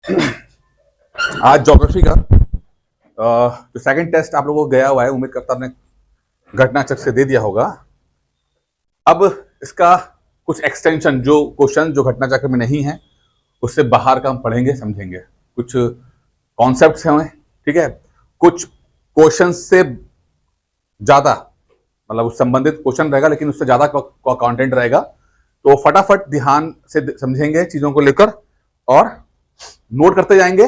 आज ज्योग्राफी का जो सेकंड टेस्ट आप लोगों को गया हुआ है, उम्मीद करता आपने घटना चक्र से दे दिया होगा। अब इसका कुछ एक्सटेंशन, जो क्वेश्चन जो घटना चक्र में नहीं है उससे बाहर का हम पढ़ेंगे, समझेंगे। कुछ कॉन्सेप्ट्स हैं, ठीक है, कुछ क्वेश्चन से ज्यादा, मतलब उस संबंधित क्वेश्चन रहेगा लेकिन उससे ज्यादा कंटेंट रहेगा। तो फटाफट ध्यान से समझेंगे चीजों को लेकर और नोट करते जाएंगे,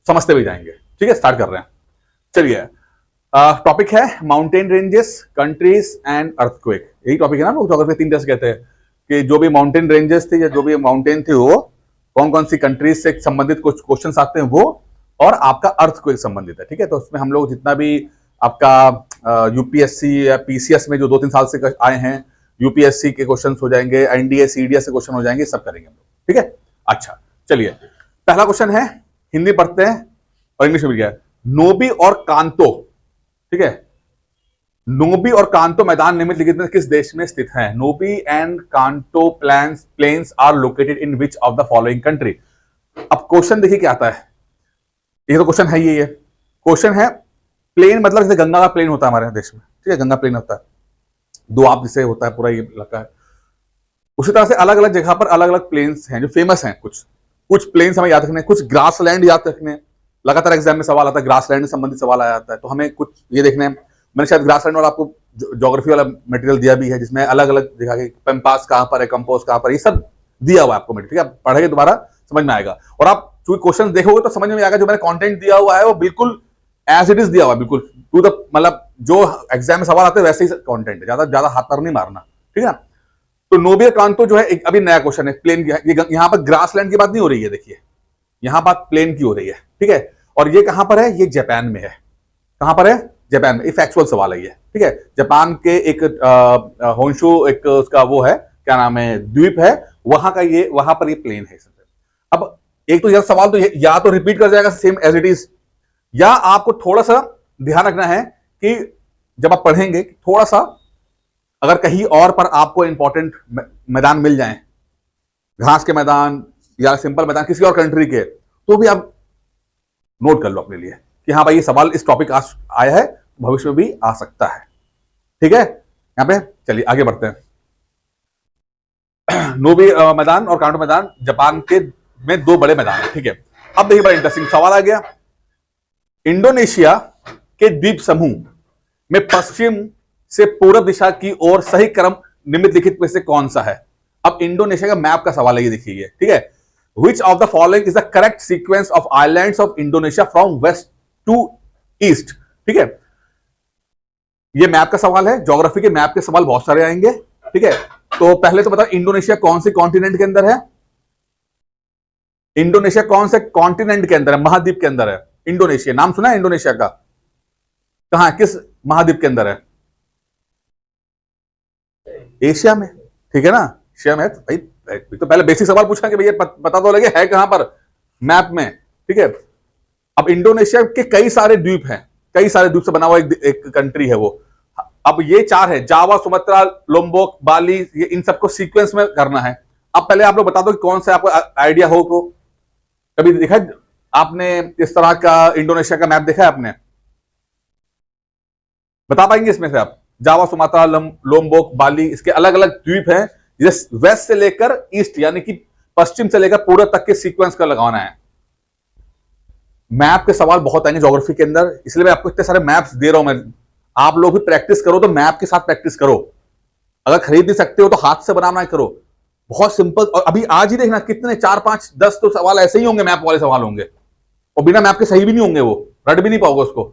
समझते भी जाएंगे। ठीक है, स्टार्ट कर रहे हैं। चलिए, टॉपिक है mountain ranges, countries and earthquake. यही टॉपिक है ना, लोग ज्योग्राफी 3 टेस्ट कहते हैं कि जो भी माउंटेन रेंजेस थे या जो भी माउंटेन थे वो कौन कौन सी कंट्रीज से संबंधित कुछ क्वेश्चन आते हैं वो, और आपका अर्थक्वेक संबंधित है। ठीक है, तो उसमें हम लोग जितना भी आपका यूपीएससी या पीसीएस में जो 2-3 साल से आए हैं, यूपीएससी के क्वेश्चन हो जाएंगे, एनडीए सीडीएस से क्वेश्चन हो जाएंगे, सब करेंगे हम लोग। ठीक है, अच्छा चलिए, पहला क्वेश्चन है, हिंदी पढ़ते हैं और इंग्लिश में भी गया है। नोबी और कांतो, ठीक है, नोबी और कांतो मैदान निम्नलिखित में किस देश में स्थित हैं? Nobi and Kanto plains are located in which of the following country. अब क्वेश्चन देखिए क्या आता है, ये तो क्वेश्चन है, ये क्वेश्चन है प्लेन, मतलब जैसे गंगा का प्लेन होता है हमारे देश में, ठीक है, गंगा प्लेन होता है, दोआब जिसे होता है पूरा ये इलाका है। उसी तरह से अलग अलग जगह पर अलग अलग प्लेन्स हैं जो फेमस हैं। कुछ प्लेन्स हमें याद रखने, कुछ ग्रासलैंड याद रखने। लगातार एग्जाम में सवाल आता है, ग्रासलैंड से संबंधित सवाल आया आता है, तो हमें कुछ ये देखने हैं। मैंने शायद ग्रासलैंड वाला आपको ज्योग्राफी वाला मटेरियल दिया भी है, जिसमें अलग अलग जगह के पेम्पास कहां पर है, कंपोज कहां पर, ये सब दिया हुआ है आपको मटेरियल। ठीक है, पढ़ेंगे दोबारा समझ में आएगा। और आप चूंकि क्वेश्चन देखोगे तो समझ में आएगा जो मैंने कंटेंट दिया हुआ है वो बिल्कुल एज इट इज दिया हुआ है, बिल्कुल टू द, मतलब जो एग्जाम में सवाल आते हैं वैसे ही कंटेंट है, ज्यादा हाथ पर नहीं मारना। ठीक है ना, तो नोबी और कांतो जो है एक अभी नया क्वेश्चन है, प्लेन की है। यहाँ पर ग्रासलैंड की बात नहीं हो रही है, देखिए यहाँ बात प्लेन की हो रही है। ठीक है, और ये कहां पर है? ये जापान में है। कहां पर है? जापान में। एक फैक्चुअल सवाल है ये। ठीक है, जापान के एक होन्शु, एक उसका वो है, क्या नाम है, द्वीप है, वहां का ये, वहां पर ये प्लेन है। अब एक तो यह सवाल तो या तो रिपीट कर जाएगा सेम एज इट इज, या आपको थोड़ा सा ध्यान रखना है कि जब आप पढ़ेंगे थोड़ा सा अगर कहीं और पर आपको इंपॉर्टेंट मैदान मिल जाए, घास के मैदान या सिंपल मैदान किसी और कंट्री के, तो भी आप नोट कर लो अपने लिए कि हाँ भाई ये सवाल इस टॉपिक आया है, भविष्य में भी आ सकता है। ठीक है, यहां पे चलिए आगे बढ़ते हैं। नोबी मैदान और कांटो मैदान जापान के में 2 बड़े मैदान है। ठीक है, अब देखिए बड़ा इंटरेस्टिंग सवाल आ गया। इंडोनेशिया के द्वीप समूह में पश्चिम से पूर्व दिशा की ओर सही क्रम निम्नलिखित में से कौन सा है? अब इंडोनेशिया का मैप का सवाल है, ये देखिए। ठीक है, Which of the following is the correct sequence of islands of Indonesia from west to east? ठीक है, ये मैप का सवाल है। ज्योग्राफी के मैप के सवाल बहुत सारे आएंगे। ठीक है, तो पहले तो बताओ इंडोनेशिया कौन से कॉन्टिनेंट के अंदर है? इंडोनेशिया कौन से कॉन्टिनेंट के अंदर है, महाद्वीप के अंदर है? इंडोनेशिया नाम सुना है इंडोनेशिया का? कहां, किस महाद्वीप के अंदर है? एशिया में। ठीक है ना, एशिया में। भाई तो पहले बेसिक सवाल पूछा कि भैया पता तो लगे है कहां पर मैप में। ठीक है, अब इंडोनेशिया के कई सारे द्वीप हैं, कई सारे द्वीप से बना हुआ एक कंट्री है वो। अब ये 4 है, जावा, सुमात्रा, लोम्बोक, बाली, ये इन सबको सीक्वेंस में करना है। अब पहले आप लोग बता दो कि कौन सा आपको आइडिया हो। तो कभी देखा आपने इस तरह का इंडोनेशिया का मैप देखा है आपने? बता पाएंगे इसमें से आप? जावा, सुमात्रा, लोम्बोक, बाली, इसके अलग अलग द्वीप हैं, वेस्ट से लेकर ईस्ट यानी कि पश्चिम से लेकर पूर्व तक के सीक्वेंस का लगाना है। मैप के सवाल बहुत आएंगे ज्योग्राफी के अंदर, इसलिए मैं आपको इतने सारे मैप्स दे रहा हूं। मैं, आप लोग भी प्रैक्टिस करो तो मैप के साथ प्रैक्टिस करो। अगर खरीद नहीं सकते हो तो हाथ से बनाना करो, बहुत सिंपल। और अभी आज ही देखना कितने 4, 5, 10 तो सवाल ऐसे ही होंगे, मैप वाले सवाल होंगे, और बिना मैप के सही भी नहीं होंगे, वो रट भी नहीं पाओगे उसको।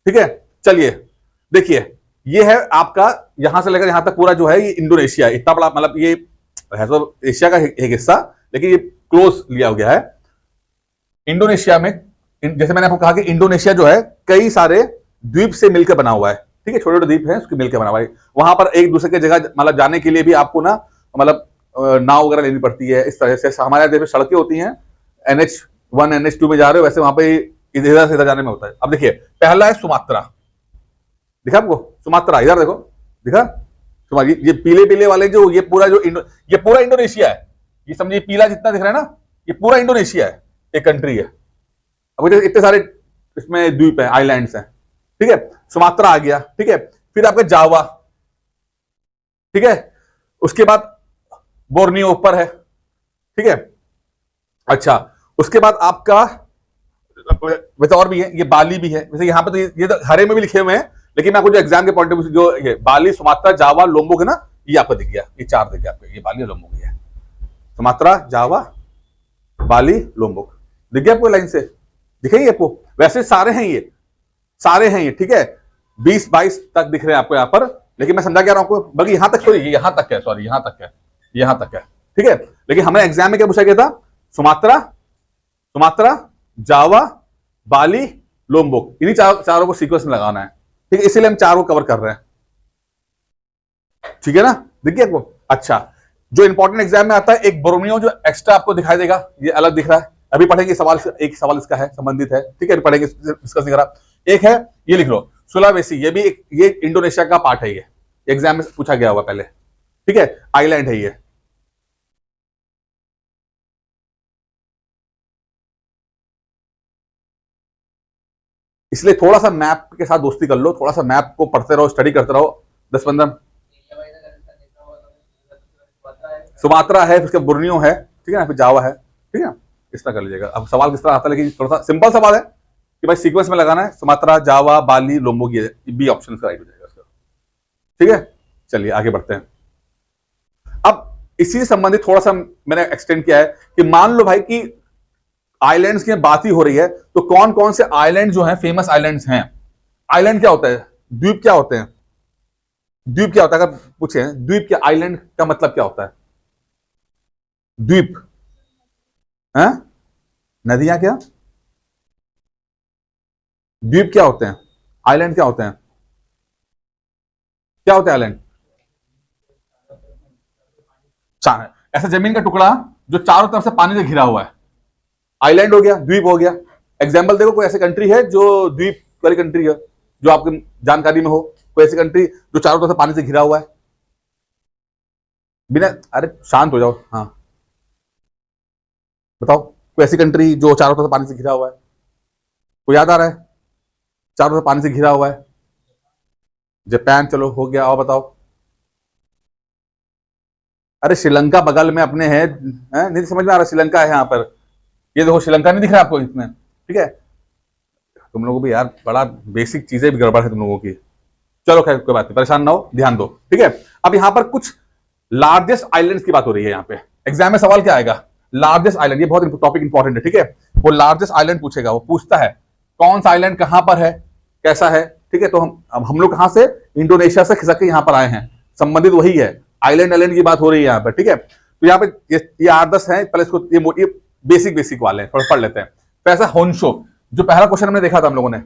ठीक है, चलिए देखिए, ये है आपका यहां से लेकर यहां तक पूरा जो है ये इंडोनेशिया। इतना बड़ा, मतलब ये है तो एशिया का एक हिस्सा, लेकिन ये क्लोज लिया गया है। इंडोनेशिया में, जैसे मैंने आपको कहा कि इंडोनेशिया जो है कई सारे द्वीप से मिलकर बना हुआ है। ठीक है, छोटे छोटे द्वीप हैं, उसके मिलकर बना हुआ है। वहां पर एक दूसरे की जगह मतलब जाने के लिए भी आपको ना, मतलब नाव वगैरह लेनी पड़ती है। इस तरह से हमारे देश में सड़कें होती हैं, NH1 NH2 में जा रहे हो, वैसे वहां पे इधर से इधर जाने में होता है। अब देखिए, पहला है सुमात्रा, दिखा आपको? सुमात्रा, इधर देखो, दिखा? ये पीले पीले वाले जो, ये पूरा जो ये पूरा इंडोनेशिया है। ये समझिए, पीला जितना दिख रहा है ना, ये पूरा इंडोनेशिया है। एक कंट्री है। अब इतने सारे इसमें द्वीप है, आइलैंड्स हैं, ठीक है। सुमात्रा आ गया, ठीक है। फिर आपका जावा, ठीक है। उसके बाद बोर्नियो ऊपर है, ठीक है। अच्छा, उसके बाद आपका वैसे और भी है, ये बाली भी है। वैसे यहाँ पे तो ये तो हरे में भी लिखे हुए हैं, लेकिन मैं आपको जो एग्जाम के पॉइंट ऑफ व्यू जो ये बाली, सुमात्रा, जावा, लोम्बोक है ना, ये आपको दिख गया, ये 4 दिख गया आपको, ये बाली और लोम्बोक है। सुमात्रा, जावा, बाली, लोम्बोक दिख गया आपको लाइन से, दिखेंगे आपको। वैसे सारे हैं ये, सारे हैं ये, ठीक है। 20-22 तक दिख रहे हैं आपको यहाँ पर, लेकिन मैं समझा क्या रहा हूँ आपको, बल्कि यहां तक, सॉरी यहां तक है, सॉरी यहां तक है, यहां तक है, ठीक है। लेकिन हमें एग्जाम में क्या पूछा गया था, सुमात्रा, सुमात्रा, जावा, बाली, लोम्बोक, इन्हीं चारों को सीक्वेंस में लगाना है, ठीक है। इसीलिए हम चारों को कवर कर रहे हैं, ठीक है ना, दिख गया आपको। अच्छा, जो इंपॉर्टेंट एग्जाम में आता है, एक बोर्नियो जो एक्स्ट्रा आपको दिखाई देगा, ये अलग दिख रहा है, अभी पढ़ेंगे सवाल, एक सवाल इसका है, संबंधित है, ठीक है, पढ़ेंगे इसका दिख रहा। एक है, ये लिख लो, सुलावेसी, ये भी एक, ये इंडोनेशिया का पार्ट है, ये एग्जाम में पूछा गया हुआ पहले, ठीक है, आइलैंड है ये। इसलिए थोड़ा सा मैप के साथ दोस्ती कर लो, थोड़ा सा मैप को पढ़ते रहो, स्टडी करते रहो, 10-15। सुमात्रा है, फिर बोर्नियो है, ठीक है ना, फिर जावा है, ठीक है। इस तरह कर लीजिएगा। अब सवाल किस तरह आता है, लेकिन थोड़ा सा सिंपल सवाल है कि भाई सीक्वेंस में लगाना है, सुमात्रा, जावा, बाली, लोम्बोक, ये बी ऑप्शन राइट हो जाएगा, ठीक है। चलिए आगे बढ़ते हैं। अब इसी से संबंधित थोड़ा सा मैंने एक्सटेंड किया है कि मान लो भाई कि आइलैंड्स की बात ही हो रही है, तो कौन कौन से आइलैंड जो हैं, फेमस आइलैंड्स हैं। आइलैंड क्या होता है, द्वीप क्या होते हैं, द्वीप क्या होता है, अगर पूछे द्वीप क्या, आइलैंड का मतलब क्या होता है, द्वीप है, नदियां क्या, द्वीप क्या होते हैं, आइलैंड क्या होते हैं, क्या होते हैं आइलैंड, ऐसा जमीन का टुकड़ा जो चारों तरफ से पानी से घिरा हुआ है, आइलैंड हो गया, द्वीप हो गया। एग्जाम्पल देखो, कोई ऐसी कंट्री है जो द्वीप वाली कंट्री है, जो आपकी जानकारी में हो, कोई ऐसी कंट्री जो चारों तरफ से पानी से घिरा हुआ है, बिना, अरे शांत हो जाओ, हाँ बताओ, कोई ऐसी कंट्री जो चारों तरफ से पानी से घिरा हुआ है, कोई याद आ रहा है, चारों तरफ पानी से घिरा हुआ है, जापान, चलो हो गया, और बताओ। अरे श्रीलंका बगल में अपने है, नहीं समझ में आ रहा, श्रीलंका है यहाँ पर, ये देखो श्रीलंका नहीं दिख रहा आपको इसमें, ठीक है। तुम लोगों को भी यार बड़ा बेसिक चीजें भी गड़बड़ है तुम लोगों की, चलो खैर कोई बात नहीं, परेशान ना हो, ध्यान दो, ठीक है। अब यहाँ पर कुछ लार्जेस्ट आइलैंड्स की बात हो रही है, यहाँ पे एग्जाम में सवाल क्या आएगा, लार्जेस्ट आइलैंड, ये बहुत टॉपिक इंपॉर्टेंट है, ठीक है। वो लार्जेस्ट आइलैंड पूछेगा, वो पूछता है कौन सा आइलैंड कहां पर है, कैसा है, ठीक है। तो हम लोग कहां से, इंडोनेशिया से खिसक के यहाँ पर आए हैं, संबंधित वही है, आइलैंड आइलैंड की बात हो रही है यहाँ पर, ठीक है। तो यहाँ पे ये 8-10 है, पहले इसको ये बेसिक बेसिक वाले हैं, थोड़ा पढ़ लेते हैं। तो ऐसा होन्शो, जो पहला क्वेश्चन हमने देखा था हम लोगों ने,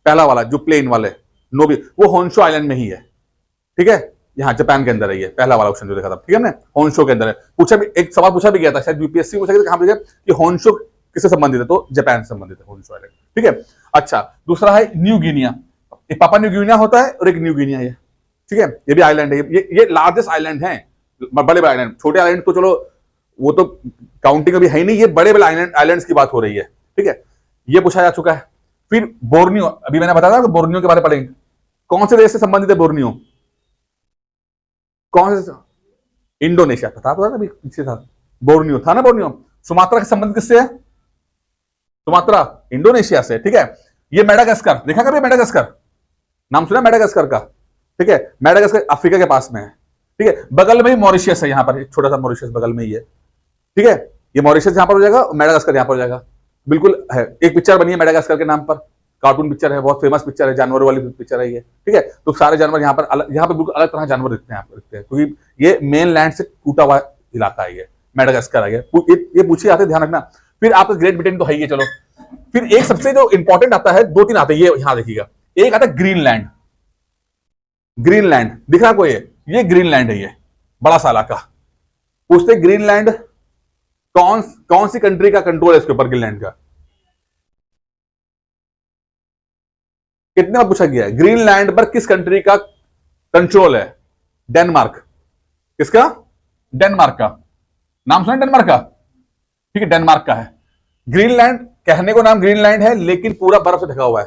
पहला वाला जो प्लेन वाले नोबी, वो होन्शो आइलैंड में ही है, ठीक है, यहाँ जापान के अंदर है, ये पहला वाला ऑप्शन जो देखा था, ठीक है ना, होन्शो के अंदर है। पूछा भी, एक सवाल पूछा भी गया था शायद यूपीएससी पूछा गया, कहां पूछा कि होन्शो किससे संबंधित है, तो जापान से संबंधित है होन्शो आइलैंड, ठीक है। अच्छा, दूसरा है न्यू गिनिया, एक पापा न्यू गिनिया होता है और एक न्यू गिनिया है, ठीक है, ये भी आइलैंड है, ये लार्जेस्ट आइलैंड है, बड़े बड़े आइलैंड, छोटे आइलैंड तो चलो वो तो काउंटिंग अभी है ही नहीं, ये बड़े बड़े आइलैंड्स की बात हो रही है, ठीक है, ये पूछा जा चुका है। फिर बोर्नियो, अभी मैंने बताया था कि बोर्नियो के बारे में पढ़ेंगे, कौन से देश से संबंधित है बोर्नियो, कौन से, इंडोनेशिया, बता तो अभी पीछे था, बोर्नियो था ना, बोर्नियो। सुमात्रा का संबंध किससे है, सुमात्रा इंडोनेशिया से, ठीक है। ये मेडागास्कर, देखा कभी मेडागास्कर, नाम सुना मेडागास्कर का, ठीक है, मेडागास्कर अफ्रीका के पास में है, ठीक है। बगल में ही मॉरिशियस है, यहाँ पर छोटा सा मॉरिशियस बगल में ही है, ठीक है। ये मॉरिशियस यहाँ पर हो जाएगा, मेडागास्कर यहाँ पर हो जाएगा, बिल्कुल है। एक पिक्चर बनी है मेडागास्कर के नाम पर, कार्टून पिक्चर है, बहुत फेमस पिक्चर है, जानवरों वाली पिक्चर है ये, ठीक है। तो सारे जानवर यहाँ पर बिल्कुल अलग तरह जानवर दिखते हैं, क्योंकि ये मेन लैंड से टूटा हुआ इलाका है, ये मेडागास्कर है, ये पूछे आते, ध्यान रखना। फिर आपका ग्रेट ब्रिटेन तो है ही है, चलो। फिर एक सबसे जो इंपॉर्टेंट आता है, 2-3 आते हैं, ये यहाँ देखिएगा, एक आता है ग्रीनलैंड, ग्रीनलैंड दिख रहा कोई, ये ग्रीनलैंड है, ये बड़ा सा इलाका। पूछते ग्रीनलैंड कौन सी कंट्री का कंट्रोल है इसके ऊपर, ग्रीनलैंड का, कितने बार पूछा गया है, ग्रीनलैंड पर किस कंट्री का कंट्रोल है, डेनमार्क, किसका, डेनमार्क का, नाम सुना डेनमार्क का, ठीक है, डेनमार्क का है। ग्रीनलैंड कहने को नाम ग्रीनलैंड है, लेकिन पूरा बर्फ से ढका हुआ है,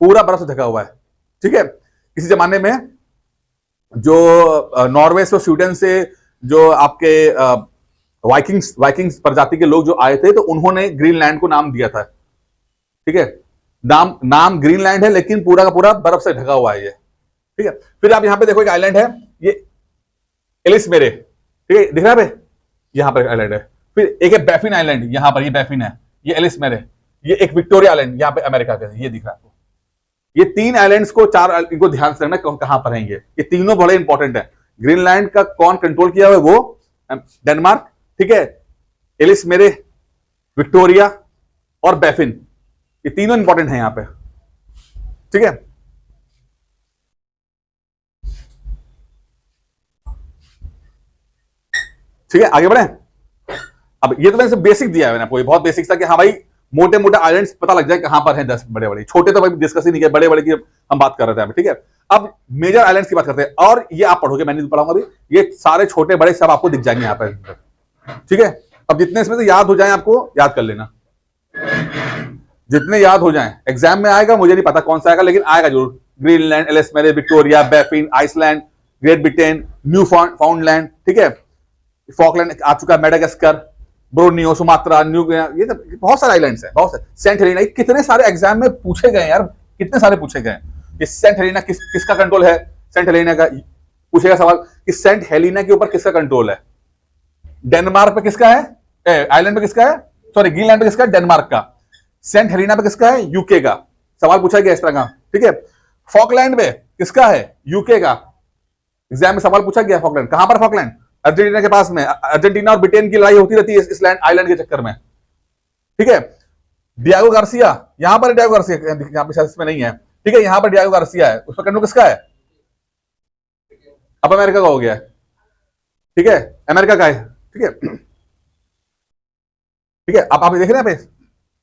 पूरा बर्फ से ढका हुआ है। ठीक है, किसी जमाने में जो नॉर्वे से, स्वीडन से जो आपके वाइकिंग्स वाइकिंग्स प्रजाति के लोग जो आए थे, तो उन्होंने ग्रीनलैंड को नाम दिया था। ठीक है, नाम नाम ग्रीनलैंड है, लेकिन पूरा का पूरा बर्फ से ढका हुआ है ये। ठीक है, फिर आप यहां पे देखो एक आइलैंड है, ये एलिस मेरे, ठीक है, दिख रहा है, यहां पर आइलैंड है। फिर एक है बैफिन आइलैंड, यहां पर ये बैफिन है, ये एलिस मेरे, ये एक विक्टोरिया आइलैंड यहां पे अमेरिका का, ये दिख रहा है आपको। ये तीन आइलैंड्स को, चार, इनको ध्यान से रखना कहां पर हैं ये तीनों बड़े इंपॉर्टेंट है। ग्रीनलैंड का कौन कंट्रोल किया हुआ है? वो डेनमार्क। ठीक है, एलिस मेरे, विक्टोरिया और बैफिन, ये तीनों इंपॉर्टेंट है यहां पे। ठीक है, ठीक है, आगे बढ़े। अब ये तो मैंने बेसिक दिया है, आपको बहुत बेसिक था कि हाँ भाई मोटे मोटे आइलैंड्स पता लग जाए कहां पर हैं, 10 बड़े बड़े, छोटे तो भाई डिस्कस ही नहीं किया, बड़े बड़े की हम बात कर रहे थे। ठीक है, अब मेजर आइलैंड्स की बात करते हैं, और ये आप पढ़ोगे, मैंने पढ़ाऊंगा अभी, ये सारे छोटे बड़े सब आपको दिख जाएंगे यहाँ पर। ठीक है, अब जितने इसमें से याद हो जाए आपको याद कर लेना, जितने याद हो जाए। एग्जाम में आएगा, मुझे नहीं पता कौन सा आएगा, लेकिन आएगा जरूर। Greenland, Ellesmere, Victoria, Baffin, Iceland, Great Britain, Newfoundland, ठीक है, फॉकलैंड आ चुका है, मेडागास्कर, ब्रोनियो, सुमात्रा, न्यू, ये तो बहुत सारे आइलैंड्स हैं, बहुत सारे। सेंट हेलेना, कितने सारे एग्जाम में पूछे गए यार, कितने सारे पूछे गए। ये सेंट हेलेना किसका कंट्रोल है? सेंट हेलेना का पूछेगा सवाल कि सेंट हेलेना के ऊपर किसका कंट्रोल है? डेनमार्क पे किसका है? आइलैंड पे किसका है? सॉरी, ग्रीनलैंड पे किसका है? डेनमार्क का। सेंट हेलेना पे किसका है? यूके का। सवाल पूछा गया इस तरह का। ठीक है, फॉकलैंड पे किसका है? यूके का। एग्जाम में सवाल पूछा गया, फॉकलैंड कहां पर? फॉकलैंड अर्जेंटीना के पास में। अर्जेंटीना और ब्रिटेन की लड़ाई होती रहती है इस आइलैंड के चक्कर में। ठीक है, डियागो गार्सिया, यहां पर डियागो गार्सिया, यहां पे शायद इसमें नहीं है। ठीक है, यहां पर डियागो गार्सिया है, उसका कंट्रोल किसका है? अब अमेरिका का हो गया है। ठीक है, अमेरिका का है। ठीक है, ठीक है, अब आप देख रहे हैं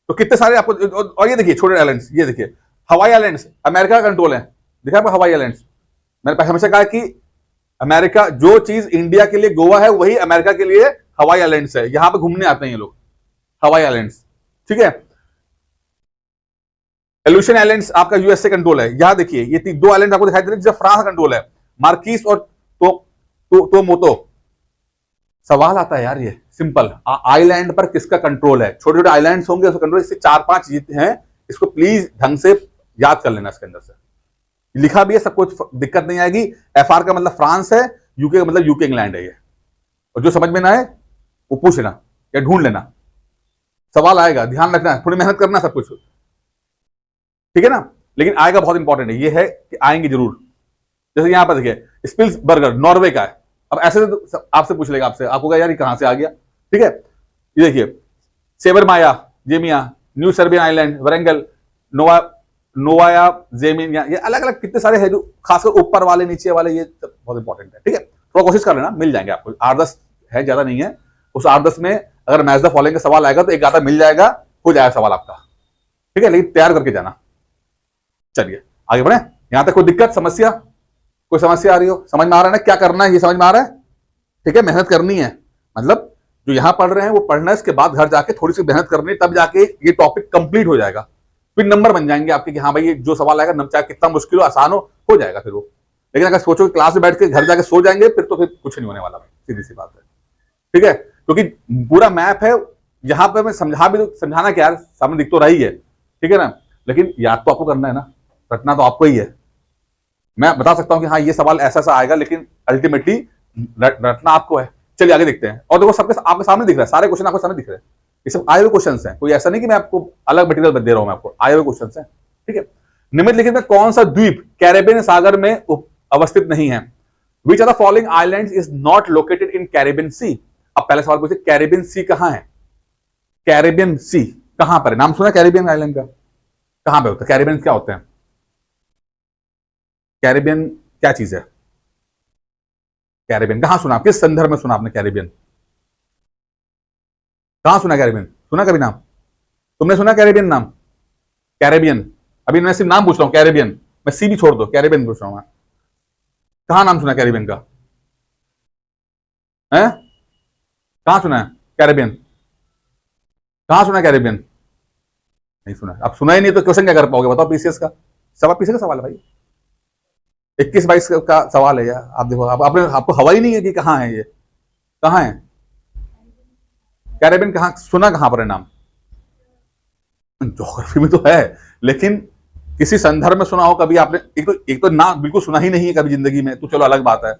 तो कितने सारे आपको, और ये देखिए छोटे आइलैंड्स, ये देखिए हवाई आइलैंड्स, अमेरिका का कंट्रोल है। दिखा आपको हवाई आइलैंड्स? मैंने हमेशा कहा कि अमेरिका, जो चीज इंडिया के लिए गोवा है, वही अमेरिका के लिए हवाई आइलैंड्स है। यहां पे घूमने आते हैं ये लोग, हवाई आइलैंड्स। ठीक है, एल्यूशन आइलैंड्स आपका यूएसए कंट्रोल है। यहां देखिए ये दो आइलैंड आपको दिखाई दे रहे हैं, फ्रांस कंट्रोल है, मार्किस और तो मोतो। सवाल आता है यार, ये सिंपल, आइलैंड पर किसका कंट्रोल है? छोटे छोटे आइलैंड्स होंगे उसका कंट्रोल, इससे 4-5 हैं, इसको प्लीज ढंग से याद कर लेना। इसके अंदर से लिखा भी है, सब कुछ, दिक्कत नहीं आएगी। एफआर का मतलब फ्रांस है, यूके का मतलब यूके इंग्लैंड है ये। और जो समझ में ना आए वो पूछ लेना या ढूंढ लेना, सवाल आएगा, ध्यान रखना, थोड़ी मेहनत करना, सब कुछ ठीक है ना। लेकिन आएगा, बहुत इंपॉर्टेंट है, ये है कि आएंगे जरूर। जैसे यहां पर देखिए, स्पिल्स बर्गर नॉर्वे का है। अब ऐसे तो आपसे पूछ लेगा, आपसे आपको यार ये कहां से आ गया? ठीक है, ये देखिए सेवर माया, जेमिया, न्यू सर्बियन आइलैंड, वरेंगल, नोवाया जेमिया, ये अलग अलग कितने सारे हैं, जो खासकर ऊपर वाले नीचे वाले, ये बहुत इंपॉर्टेंट है। ठीक है, थोड़ा कोशिश कर लेना, मिल जाएंगे आपको। 8-10 है, ज्यादा नहीं है। उस 8-10 में अगर मैच द फॉलोइंग का सवाल आएगा तो एक आधा मिल जाएगा, हो जाएगा सवाल आपका। ठीक है, लेकिन तैयार करके जाना। चलिए आगे बढ़े। यहां तक कोई दिक्कत, समस्या, कोई समस्या आ रही हो? समझ में आ रहा है ना क्या करना है? ये समझ में आ रहा है? ठीक है, मेहनत करनी है, मतलब जो यहां पढ़ रहे हैं वो पढ़ना है, इसके बाद घर जाके थोड़ी सी मेहनत करनी है, तब जाके ये टॉपिक कंप्लीट हो जाएगा। फिर नंबर बन जाएंगे आपके कि हाँ भाई ये जो सवाल आएगा, चाहे कितना मुश्किल हो, आसान हो जाएगा फिर वो। लेकिन अगर सोचो कि क्लास में बैठ के घर जाके सो जाएंगे, फिर तो फिर कुछ नहीं होने वाला, सीधी सी बात है। ठीक है, क्योंकि पूरा मैप है, यहां पर मैं समझाना क्या यार, सामने दिख तो रही है, ठीक है ना, लेकिन याद तो आपको करना है ना, रटना तो आपको ही है। मैं बता सकता हूं कि हाँ ये सवाल ऐसा ऐसा आएगा, लेकिन अल्टीमेटली रटना आपको है। चलिए आगे देखते हैं। और देखो सबके आपके सामने दिख रहा है, सारे क्वेश्चन आपके सामने दिख रहे हैं, ये सब आए हुए क्वेश्चन हैं, कोई ऐसा नहीं कि मैं आपको अलग मटेरियल दे रहा हूं, मैं आपको आए हुए क्वेश्चन हैं। ठीक है, निम्नलिखित में कौन सा द्वीप कैरेबियन सागर में अवस्थित नहीं है? Which are the following islands is not located in Caribbean sea? अब पहले सवाल पूछे, कैरेबियन सी कहां है? कैरेबियन सी कहां पर है? नाम सुना कैरेबियन आइलैंड का? कहां पे होता है कैरेबियन? क्या होते हैं कैरेबियन? क्या चीज है कैरेबियन? कहां सुना, किस संदर्भ में सुना आपने कैरेबियन? कहां सुना कैरेबियन? सुना कभी नाम? तुमने सुना कैरेबियन नाम? कैरेबियन, अभी मैं सिर्फ नाम पूछ रहा हूं कैरेबियन, मैं सी भी छोड़ दो, कैरेबियन पूछ रहा हूं मैं। कहां नाम सुना कैरेबियन का? है कहां सुना है कैरेबियन? कहां सुना कैरेबियन? नहीं सुना। अब सुना ही नहीं तो क्वेश्चन क्या कर पाओगे बताओ? पीसीएस का सवाल, पीसीएस का सवाल है भाई, 21-22 का सवाल है यार। आप देखो, आप आपने आपको हवा ही नहीं है कि कहाँ है ये, कहाँ है कैरेबियन, कहाँ सुना, कहां पर है नाम? ज्योग्राफी में तो है, लेकिन किसी संदर्भ में सुना हो कभी आपने? एक तो ना बिल्कुल सुना ही नहीं है कभी जिंदगी में, तो चलो अलग बात है,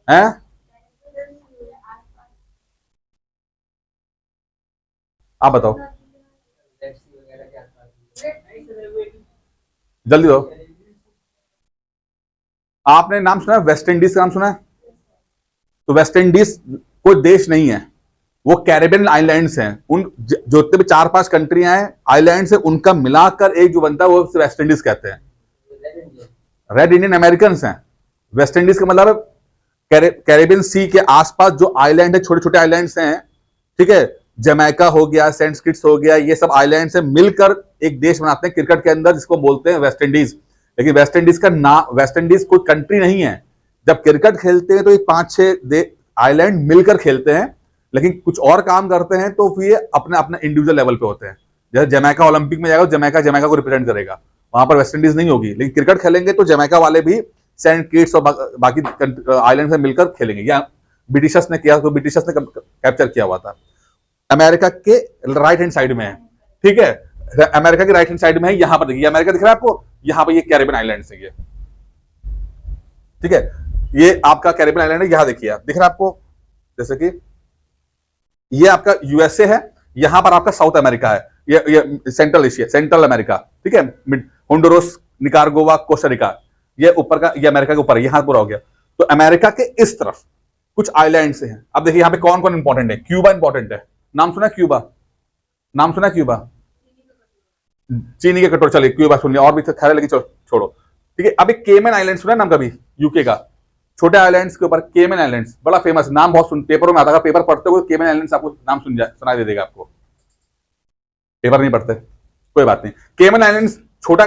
हैं? आप बताओ जल्दी दो। आपने नाम सुना है वेस्ट इंडीज का नाम सुना है? तो वेस्ट इंडीज कोई देश नहीं है, वो कैरेबियन आइलैंड्स हैं। उन जो जितने भी 4-5 कंट्रियां हैं, आइलैंड्स है, उनका मिलाकर एक जो बनता है वो वेस्ट इंडीज कहते हैं। रेड इंडियन अमेरिकन हैं। वेस्ट इंडीज का मतलब कैरेबियन सी के आसपास जो आइलैंड है, छोटे छोटे आइलैंड्स हैं, ठीक है, जमैका हो गया, सेंट किट्स हो गया, ये सब आइलैंड से मिलकर एक देश बनाते हैं क्रिकेट के अंदर, जिसको बोलते हैं वेस्ट इंडीज। लेकिन वेस्ट इंडीज का नाम, वेस्ट इंडीज कोई कंट्री नहीं है। जब क्रिकेट खेलते हैं तो ये 5-6 आइलैंड मिलकर खेलते हैं, लेकिन कुछ और काम करते हैं तो फिर ये अपने अपने इंडिविजुअल लेवल पे होते हैं। जैसे जमैका ओलंपिक में जाएगा, जमैका को रिप्रेजेंट करेगा, वहां पर वेस्ट इंडीज नहीं होगी। लेकिन क्रिकेट खेलेंगे तो जमैका वाले भी सेंट किट्स और बाकी आइलैंड से मिलकर खेलेंगे। या ब्रिटिशर्स ने किया, तो ब्रिटिशर्स ने कैप्चर किया हुआ था। अमेरिका के राइट हैंड साइड में है, ठीक है, अमेरिका के राइट हैंड साइड में है। यहां पर देखिए, अमेरिका दिख रहा है आपको, यहां पर ये कैरेबियन आइलैंड है, ये ठीक है, ये आपका कैरेबियन आइलैंड है। यहां देखिए, दिख रहा है आपको, जैसे कि ये आपका यूएसए है, यहां पर आपका साउथ अमेरिका है, ये सेंट्रल एशिया, सेंट्रल अमेरिका, ठीक है, होंडुरास, निकारागुआ, कोस्टारिका, ये ऊपर का, ये अमेरिका के ऊपर, यहां पूरा हो गया। तो अमेरिका के इस तरफ कुछ आइलैंड्स हैं। अब देखिए यहां पे कौन कौन इंपॉर्टेंट है। क्यूबा इंपॉर्टेंट है, नाम सुना है क्यूबा? नाम सुना है क्यूबा? चीनी के कटोरे, चलिए क्यूबा सुन लिया, और भी खैर, लेकिन छोड़ो, ठीक है। अभी केमन आइलैंड सुना है नाम कभी? यूके का छोटे आइलैंड्स के ऊपर केमन आइलैंड्स, बड़ा फेमस नाम, बहुत सुन, पेपरों में आता है, पेपर पढ़ते हो केमन आइलैंड्स आपको नाम सुनाई दे देगा आपको। पेपर नहीं पढ़ते, कोई बात नहीं। केमन आइलैंड्स छोटा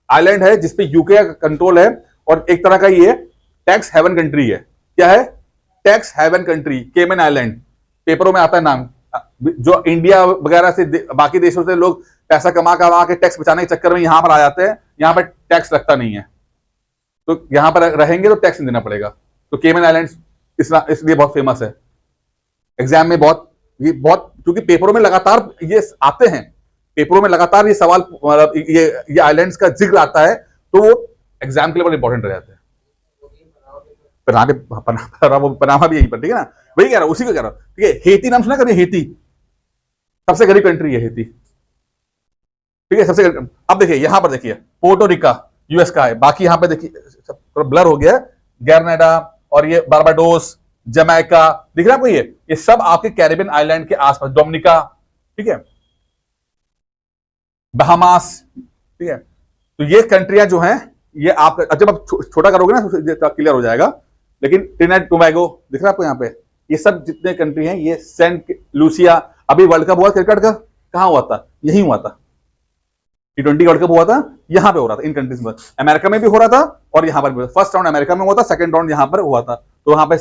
आइलैंड है जिसपे यूके का कंट्रोल है, और एक तरह का ये टैक्स हेवन कंट्री है। क्या है? टैक्स हेवन कंट्री, केमन आइलैंड, पेपरों में आता है नाम। जो इंडिया वगैरह से बाकी देशों से लोग पैसा कमा के टैक्स बचाने के चक्कर में यहां पर आ जाते हैं, यहां पर टैक्स लगता नहीं है, तो यहां पर रहेंगे तो टैक्स नहीं देना पड़ेगा। तो केमन आइलैंड्स इसलिए बहुत फेमस है, एग्जाम में बहुत, ये बहुत, क्योंकि पेपरों में लगातार ये आते हैं, पेपरों में लगातार ये सवाल, ये आइलैंड्स का जिक्र आता है, तो वो एग्जाम के लिए बहुत इंपॉर्टेंट रह जाते हैं। पनामा भी यहीं पर, ठीक है ना, वही कह रहा हूं, उसी को कह रहा हूं, ठीक है। हेती नाम सुना कभी? हेती सबसे गरीब कंट्री है, हेती, ठीक है, सबसे। अब देखिए यहां पर, देखिए पोर्टोरिका यूएस का है, बाकी यहां पे देखिए थोड़ा ब्लर हो गया, ग्रेनाडा और ये बारबाडोस, जमैका, दिख रहा है आपको? ये सब आपके कैरेबियन आइलैंड के आसपास, डोमिनिका, ठीक है, बहामास, ठीक है। तो ये कंट्रियां जो हैं, ये आप जब आप छोटा करोगे ना तो क्लियर हो जाएगा। लेकिन ट्रिनिडाद टोबैगो दिख रहा है आपको यहाँ पे, ये सब जितने कंट्री हैं, ये सेंट लूसिया। अभी वर्ल्ड कप हुआ क्रिकेट का, कहां हुआ था? यही हुआ था, T20 वर्ल्ड कप हुआ था, यहां पे हो रहा था, इन कंट्रीज में। अमेरिका में भी हो रहा था और यहां पर भी। फर्स्ट राउंड अमेरिका में हुआ था, सेकंड राउंड यहां पर हुआ था। तो वहां पे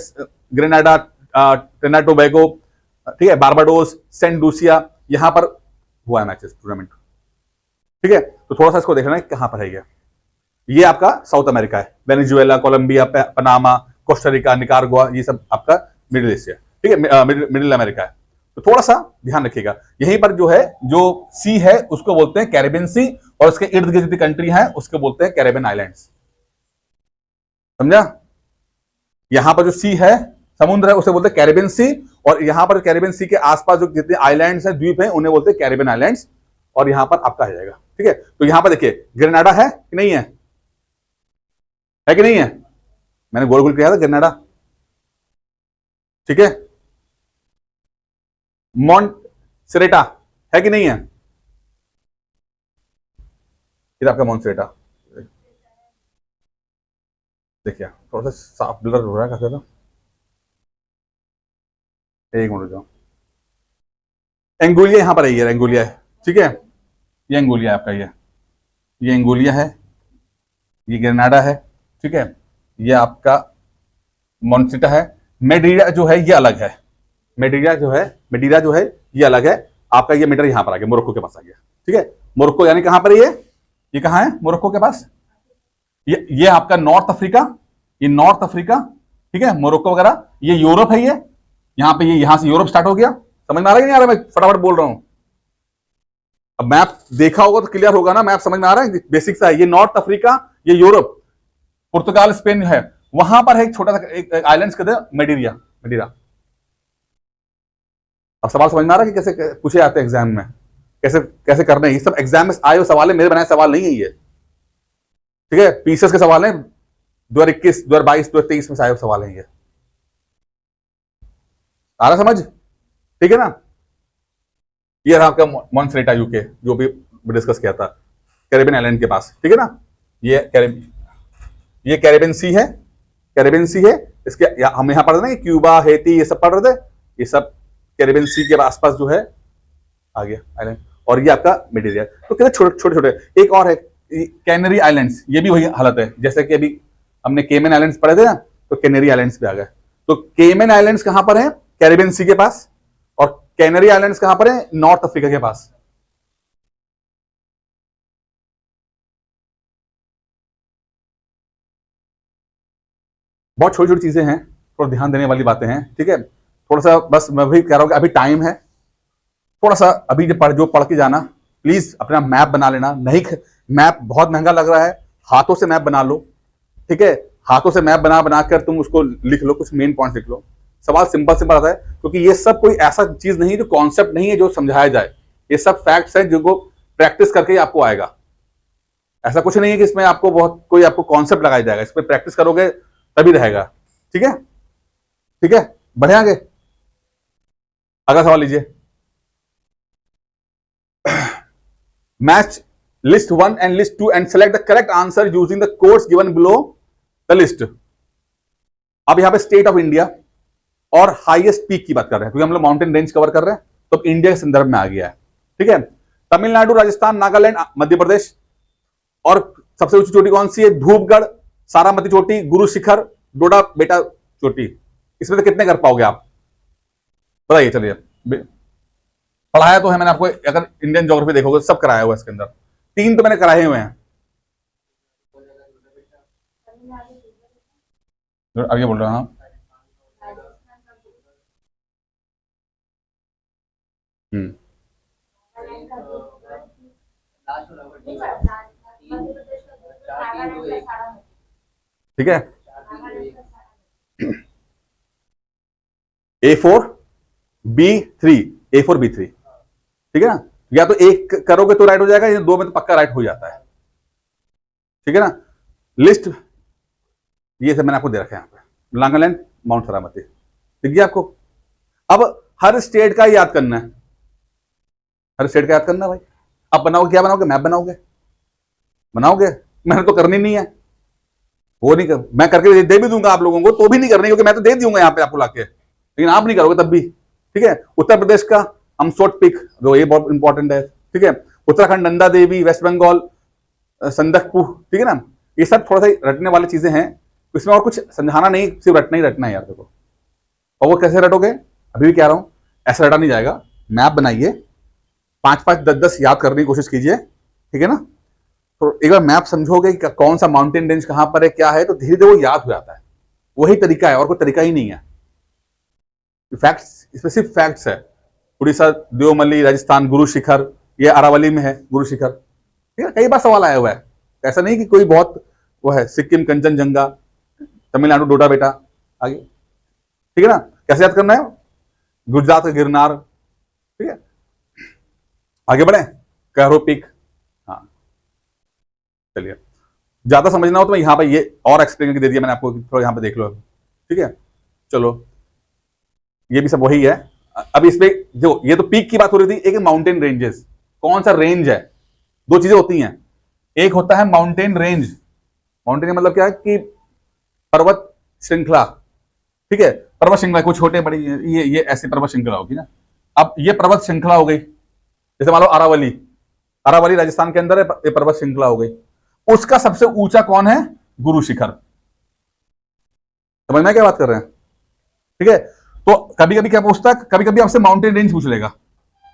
ग्रेनाडा, ट्रिनिडाद टोबैगो, ठीक है, बारबाडोस, सेंट लूसिया, यहां पर हुआ है मैचेस, टूर्नामेंट, ठीक है। तो थोड़ा सा इसको देखना है कहां पर है ये आपका साउथ अमेरिका है, Venezuela, Colombia, Panama, Costa Rica, Nicaragua, ये सब आपका मिडिल एशिया, ठीक है, मिडिल अमेरिका है। तो थोड़ा सा ध्यान रखिएगा, यहीं पर जो है, जो सी है उसको बोलते हैं कैरेबियन सी, और उसके इर्द गिर्द जितनी कंट्री है उसको बोलते हैं कैरेबियन आइलैंड्स, समझा? यहां पर जो सी है, समुद्र है, उसे बोलते हैं कैरेबियन सी, और यहां पर कैरेबियन सी के आसपास जो जितने आइलैंड्स हैं, द्वीप हैं, उन्हें बोलते हैं कैरेबियन आइलैंड्स, और यहां पर आपका आ जाएगा, ठीक है। तो यहां पर देखिए ग्रेनाडा है कि नहीं है? है कि नहीं है? मैंने गोल गोल किया था ग्रेनाडा, ठीक है। मॉन्टसेरेटा है कि नहीं है? फिर आपका मॉन्टसेरेटा, देखिए थोड़ा सा साफ ब्लर हो रहा है काफी ज्यादा, एक मिनट जाओ। एंगुलिया यहां पर है, एंगुलिया है, ठीक है, ये एंगुलिया है आपका, ये एंगुलिया है, ये ग्रेनाडा है, ठीक है, ये आपका मॉन्टसेरेटा है। मेडीरा जो है ये अलग है, मेडीरा जो है ये अलग है। आपका ये मीटर यहां पर आ गया, मोरक्को के पास आ गया। ठीक है, मोरक्को यानी कहां पर ये कहां है मोरक्को के पास? ये आपका नॉर्थ अफ्रीका, ये नॉर्थ अफ्रीका, ठीक है, मोरक्को वगैरह, ये यूरोप है, ये यहां पे, ये यहां से यूरोप स्टार्ट हो गया। समझ में आ रहा है कि नहीं आ रहा? मैं फटाफट बोल रहा हूं। अब मैप देखा होगा तो क्लियर होगा ना, मैप समझ में आ रहा है? बेसिक सा है। ये नॉर्थ अफ्रीका, ये यूरोप, पुर्तगाल, स्पेन है। वहां पर है एक छोटा सा एक आइलैंड कहते हैं मेडीरा। अब सवाल समझ में आ रहा है कि कैसे पूछे जाते हैं एग्जाम में, कैसे कैसे करने हैं? ये सब एग्जाम में आए हुए सवाल है, मेरे बनाए सवाल नहीं है ये। ठीक है, पीसीएस के सवाल है, 2021, 2022, 2023 में आए हुए सवाल है ये। आ रहा समझ? ठीक है ना? ये रहा आपका मॉन्सरेटा यूके, जो भी डिस्कस किया था, कैरेबियन आइलैंड के पास। ठीक है ना? ये कैरेबियन सी है, कैरेबियन सी है। इसके हम यहां पढ़ रहे थे क्यूबा, हेती, ये सब पढ़ रहे थे। ये सब कैरेबियन सी के आसपास जो है आ गया आइलैंड। और ये आपका मिड एरिया। तो कितने छोटे छोटे। एक और है कैनरी आइलैंड्स, ये भी वही हालत है जैसे कि अभी हमने केमन आइलैंड्स पढ़े थे ना, तो कैनरी आइलैंड्स पे आ गए। तो केमन आइलैंड्स कहां पर है? कैरेबियन सी के पास। और कैनरी आइलैंड्स कहां पर है? नॉर्थ अफ्रीका के पास। बहुत छोटी छोटी चीजें हैं, थोड़ा ध्यान देने वाली बातें हैं। ठीक है, थोड़ा सा बस मैं भी कह रहा हूं कि अभी टाइम है, थोड़ा सा अभी जो पढ़ के जाना, प्लीज अपना मैप बना लेना। नहीं, मैप बहुत महंगा लग रहा है, हाथों से मैप बना लो। ठीक है, हाथों से मैप बनाकर तुम उसको लिख लो, कुछ मेन पॉइंट लिख लो। सवाल सिंपल आता है, क्योंकि ये सब कोई ऐसा चीज नहीं है जो कॉन्सेप्ट नहीं है जो समझाया जाए। ये सब फैक्ट्स है जो प्रैक्टिस करके ही आपको आएगा। ऐसा कुछ नहीं है कि इसमें आपको बहुत कोई आपको कॉन्सेप्ट लगाया जाएगा, इसमें प्रैक्टिस करोगे तभी रहेगा। ठीक है, ठीक है, बढ़े आगे। अगला सवाल लीजिए। Match list 1 and list 2 and select the correct answer using the codes given below the list. अब यहां पे स्टेट ऑफ इंडिया और हाईएस्ट पीक की बात कर रहे हैं, क्योंकि हम लोग माउंटेन रेंज कवर कर रहे हैं, तो इंडिया के संदर्भ में आ गया है। ठीक है, तमिलनाडु, राजस्थान, नागालैंड, मध्य प्रदेश। और सबसे ऊंची चोटी कौन सी है? धूपगढ़, सारामती चोटी, गुरु शिखर, डोडा बेटा चोटी। इसमें से कितने कर पाओगे आप? बताइए। चलिए, पढ़ाया तो है मैंने आपको, अगर इंडियन ज्योग्राफी देखोगे सब कराया हुआ है इसके अंदर। 3 तो मैंने कराए हुए हैं। आगे बोल रहा हूं। ठीक है, A4B3, A4B3। ठीक है ना? या तो एक करोगे तो राइट हो जाएगा, या 2 में तो पक्का राइट हो जाता है। ठीक है ना? लिस्ट ये सब मैंने आपको दे रखा है यहां पे, नागालैंड, माउंट सरामती। ठीक है आपको? अब हर स्टेट का याद करना है, हर स्टेट का याद करना है भाई। अब बनाओगे क्या? बनाओगे मैप बनाओगे। मैंने तो करनी नहीं है, वो नहीं कर, मैं करके दे भी दूंगा आप लोगों को, तो भी नहीं करनी, क्योंकि मैं तो दे दूंगा यहां पे आपको लाके, लेकिन आप नहीं करोगे तब भी। ठीक है, उत्तर प्रदेश का अमसोट पीक, जो ये बहुत इंपॉर्टेंट है। ठीक है, उत्तराखंड, नंदा देवी, वेस्ट बंगाल, संदकपू। ठीक है ना? ये सब थोड़ा सा रटने वाली चीजें हैं, इसमें और कुछ समझाना नहीं, सिर्फ रटना ही रटना है यार देखो। और वो कैसे रटोगे? अभी भी कह रहा हूं, ऐसा रटा नहीं जाएगा। मैप बनाइए, 5-5, 10-10 याद करने की कोशिश कीजिए। ठीक है ना? तो एक बार मैप समझोगे कि कौन सा माउंटेन रेंज कहां पर है, क्या है, तो धीरे धीरे वो याद हो जाता है। वही तरीका है, और कोई तरीका ही नहीं है। फैक्ट्स, इसमें सिर्फ फैक्ट्स है। उड़ीसा, देवमली, राजस्थान, गुरु शिखर, ये अरावली में है गुरु शिखर। ठीक है, कई बार सवाल आया हुआ है, ऐसा नहीं कि कोई बहुत वो है। सिक्किम, कंचनजंगा, तमिलनाडु, डोडा बेटा। आगे, ठीक है ना? कैसे याद करना है? गुजरात का गिरनार। ठीक है, आगे बढ़े। Cairo peak. हाँ, चलिए, ज्यादा समझना हो तो मैं यहां पे ये और एक्सप्लेन करके दे दिया मैंने आपको, थोड़ा यहां पे देख लो। ठीक है, चलो, ये भी सब वही है। अब इसमें जो ये तो पीक की बात हो रही थी, एक माउंटेन रेंजेस। कौन सा रेंज है? 2 चीजें होती हैं, एक होता है माउंटेन रेंज। माउंटेन का मतलब क्या है कि पर्वत श्रृंखला। ठीक है, पर्वत श्रृंखला कुछ छोटे बड़ी, ये ऐसी पर्वत श्रृंखला होगी ना। अब ये पर्वत श्रृंखला हो गई, जैसे मान लो अरावली, अरावली राजस्थान के अंदर है, ये पर्वत श्रृंखला हो गई। उसका सबसे ऊंचा कौन है? गुरु शिखर। समझ में क्या बात कर रहे हैं? ठीक है, तो कभी कभी क्या पूछता है, कभी कभी आपसे माउंटेन रेंज पूछ लेगा।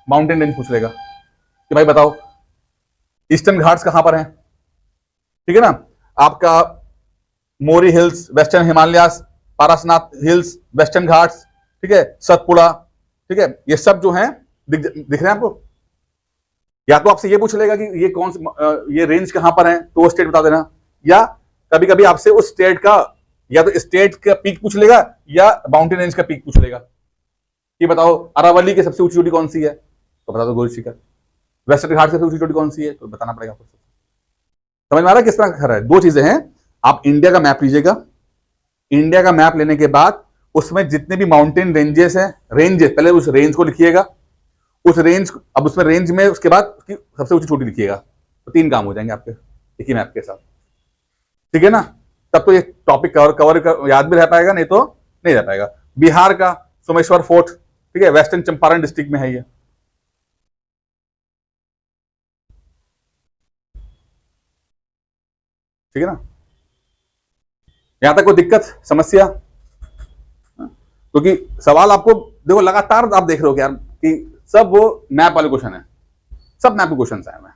माउंटेन रेंज पूछ लेगा कि भाई बताओ ईस्टर्न घाट्स कहां पर हैं, ठीक है ना, आपका Murree hills western Himalayas, Parasnath hills western Ghats, ठीक है, सतपुड़ा, ठीक है, ये सब जो हैं दिख रहे हैं आपको। या तो आपसे ये पूछ लेगा कि ये कौन सी ये रेंज कहां पर है, तो वो स्टेट बता देना, या कभी कभी आपसे उस स्टेट का या तो स्टेट का पीक पूछ लेगा या माउंटेन रेंज का पीक पूछ लेगा कि बताओ अरावली की सबसे ऊंची चोटी कौन सी है, तो बता दो गोरी शिखर। वेस्टर्न घाट की सबसे ऊंची चोटी कौन सी है, तो बताना पड़ेगा आपको। समझ में आ रहा है किस तरह का खरा है। दो चीजें हैं, आप इंडिया का मैप लीजिएगा, इंडिया का मैप लेने के बाद उसमें जितने भी माउंटेन रेंजेस हैं, रेंजेस पहले उस रेंज को लिखिएगा, उस रेंज, अब उसमें रेंज में उसके बाद उसकी सबसे ऊंची चोटी लिखिएगा, तो 3 काम हो जाएंगे आपके एक ही मैप के साथ, ठीक है ना। तब तो ये टॉपिक कवर याद भी रह पाएगा, नहीं तो नहीं रह पाएगा। बिहार का सोमेश्वर फोर्ट, ठीक है, वेस्टर्न चंपारण डिस्ट्रिक्ट में है ये, ठीक है ना। यहां तक कोई दिक्कत समस्या, क्योंकि सवाल आपको देखो लगातार आप देख रहे हो यार कि सब वो मैप वाले क्वेश्चन है, सब मैप के क्वेश्चन आए हुए।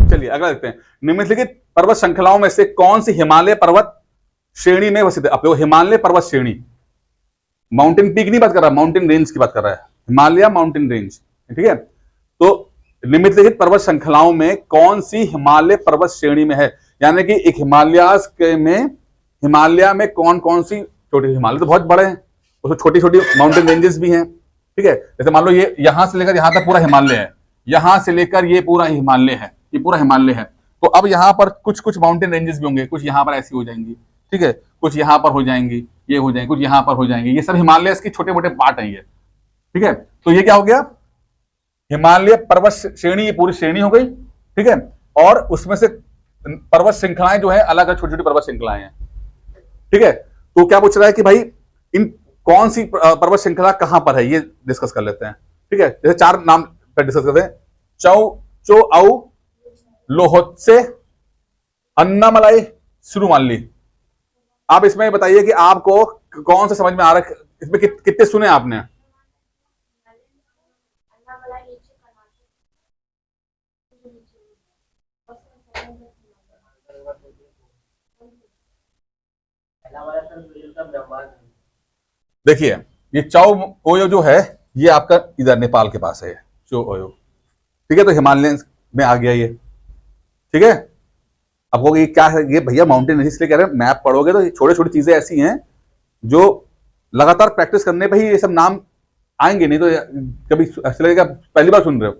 चलिए अगला देखते हैं। निम्नलिखित पर्वत श्रृंखलाओं में से कौन सी हिमालय पर्वत श्रेणी में स्थित है। अब हिमालय पर्वत श्रेणी, माउंटेन पीक नहीं बात कर रहा, माउंटेन रेंज की बात कर रहा है, हिमालय माउंटेन रेंज, ठीक है। तो निम्नलिखित पर्वत श्रृंखलाओं में कौन सी हिमालय पर्वत श्रेणी में है, यानी कि एक हिमालय में कौन कौन सी छोटी, हिमालय तो बहुत बड़े हैं, उसमें छोटी छोटी माउंटेन रेंजेस भी हैं, ठीक है। जैसे मान लो ये यहां से लेकर यहां तक पूरा हिमालय है, यहां से लेकर ये पूरा हिमालय है, ये पूरा हिमालय है। तो अब यहां पर कुछ कुछ माउंटेन रेंजेस भी होंगे, कुछ यहां पर ऐसी हो जाएंगी, ठीक है, कुछ यहां पर हो जाएंगी, ये हो जाएंगी, कुछ यहां पर हो जाएंगे, ये सब हिमालय के छोटे मोटे पार्ट हैं ये, ठीक है। तो ये क्या हो गया, हिमालय पर्वत श्रेणी, ये पूरी श्रेणी हो गई, ठीक है। और उसमें से पर्वत श्रृंखलाएं जो है अलग अलग छोटी छोटी पर्वत श्रृंखलाएं हैं, ठीक है। तो क्या पूछ रहा है कि भाई इन कौन सी पर्वत श्रृंखला कहां पर है, ये डिस्कस कर लेते हैं, ठीक है। जैसे 4 नाम पर डिस्कस करते हैं, चो औ लोहोत्से, अन्नामलाई, सिरुमाली। आप इसमें बताइए कि आपको कौन सा समझ में आ रहा है, इसमें कितने सुने आपने। देखिए ये चाओ ओयो जो है ये आपका इधर नेपाल के पास है, चो ओयो, ठीक है। तो हिमालय में आ गया ये, ठीक है। आपको ये क्या है, ये भैया माउंटेन नहीं, इसलिए कह रहे हैं मैप पढ़ोगे तो छोटी छोटी चीजें ऐसी हैं जो लगातार प्रैक्टिस करने पे ही ये सब नाम आएंगे, नहीं तो कभी ऐसा लगेगा पहली बार सुन रहे हो,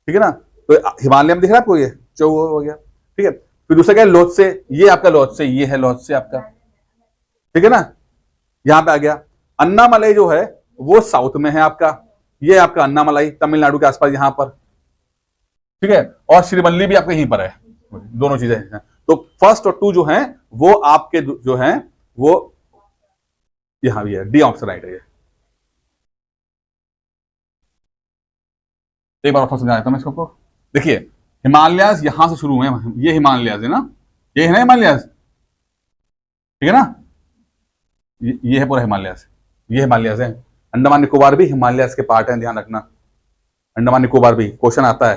ठीक है ना। तो हिमालय में दिख रहा है आपको ये चो हो गया, ठीक है। फिर दूसरा क्या है, लोत्से, ये आपका लोत्से, ये है लोत्से आपका, ठीक है ना, यहां पे आ गया। अन्नामलाई जो है वो साउथ में है आपका, ये आपका अन्नामलाई तमिलनाडु के आसपास यहां पर, ठीक है। और श्रीमल्ली भी आपके यहीं पर है, दोनों चीजें हैं। तो फर्स्ट और 2 जो हैं वो आपके जो हैं वो यहां भी है, डी ऑप्शन राइट है ये। एक बार समझा देता हूं मैं इसको। देखिए हिमालयाज यहां से शुरू हुए हैं, ये हिमालयाज है ना, ये है ना हिमालयाज, ठीक है ना, ये है पूरा हिमालयाज, ये हिमालयाज है। अंडमान निकोबार भी हिमालयाज के पार्ट हैं, ध्यान रखना, अंडमान निकोबार भी क्वेश्चन आता है,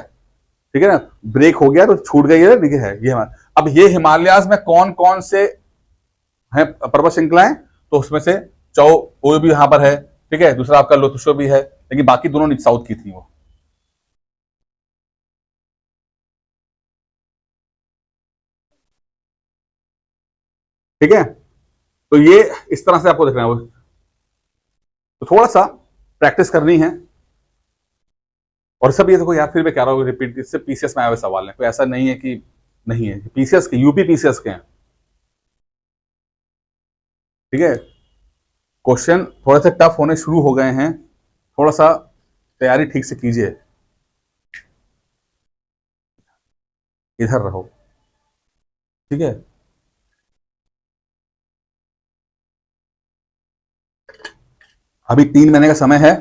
ठीक है ना। ब्रेक हो गया तो छूट गई है, ठीक है। ये अब ये हिमालयाज में कौन कौन से हैं पर्वत श्रृंखलाएं, तो उसमें से चौ ओयो भी यहां पर है, ठीक है। दूसरा आपका लोतुशो भी है, लेकिन बाकी दोनों साउथ की थी वो, ठीक है। तो ये इस तरह से आपको देखना है, तो थोड़ा सा प्रैक्टिस करनी है। और सब ये देखो यार, फिर मैं कह रहा हूँ रिपीट, इससे पीसीएस में आए हुए सवाल है, कोई ऐसा नहीं है कि नहीं है, पीसीएस के, यूपी पीसीएस के हैं, ठीक है। क्वेश्चन थोड़े से टफ होने शुरू हो गए हैं, थोड़ा सा तैयारी ठीक से कीजिए, इधर रहो, ठीक है। अभी 3 महीने का समय है,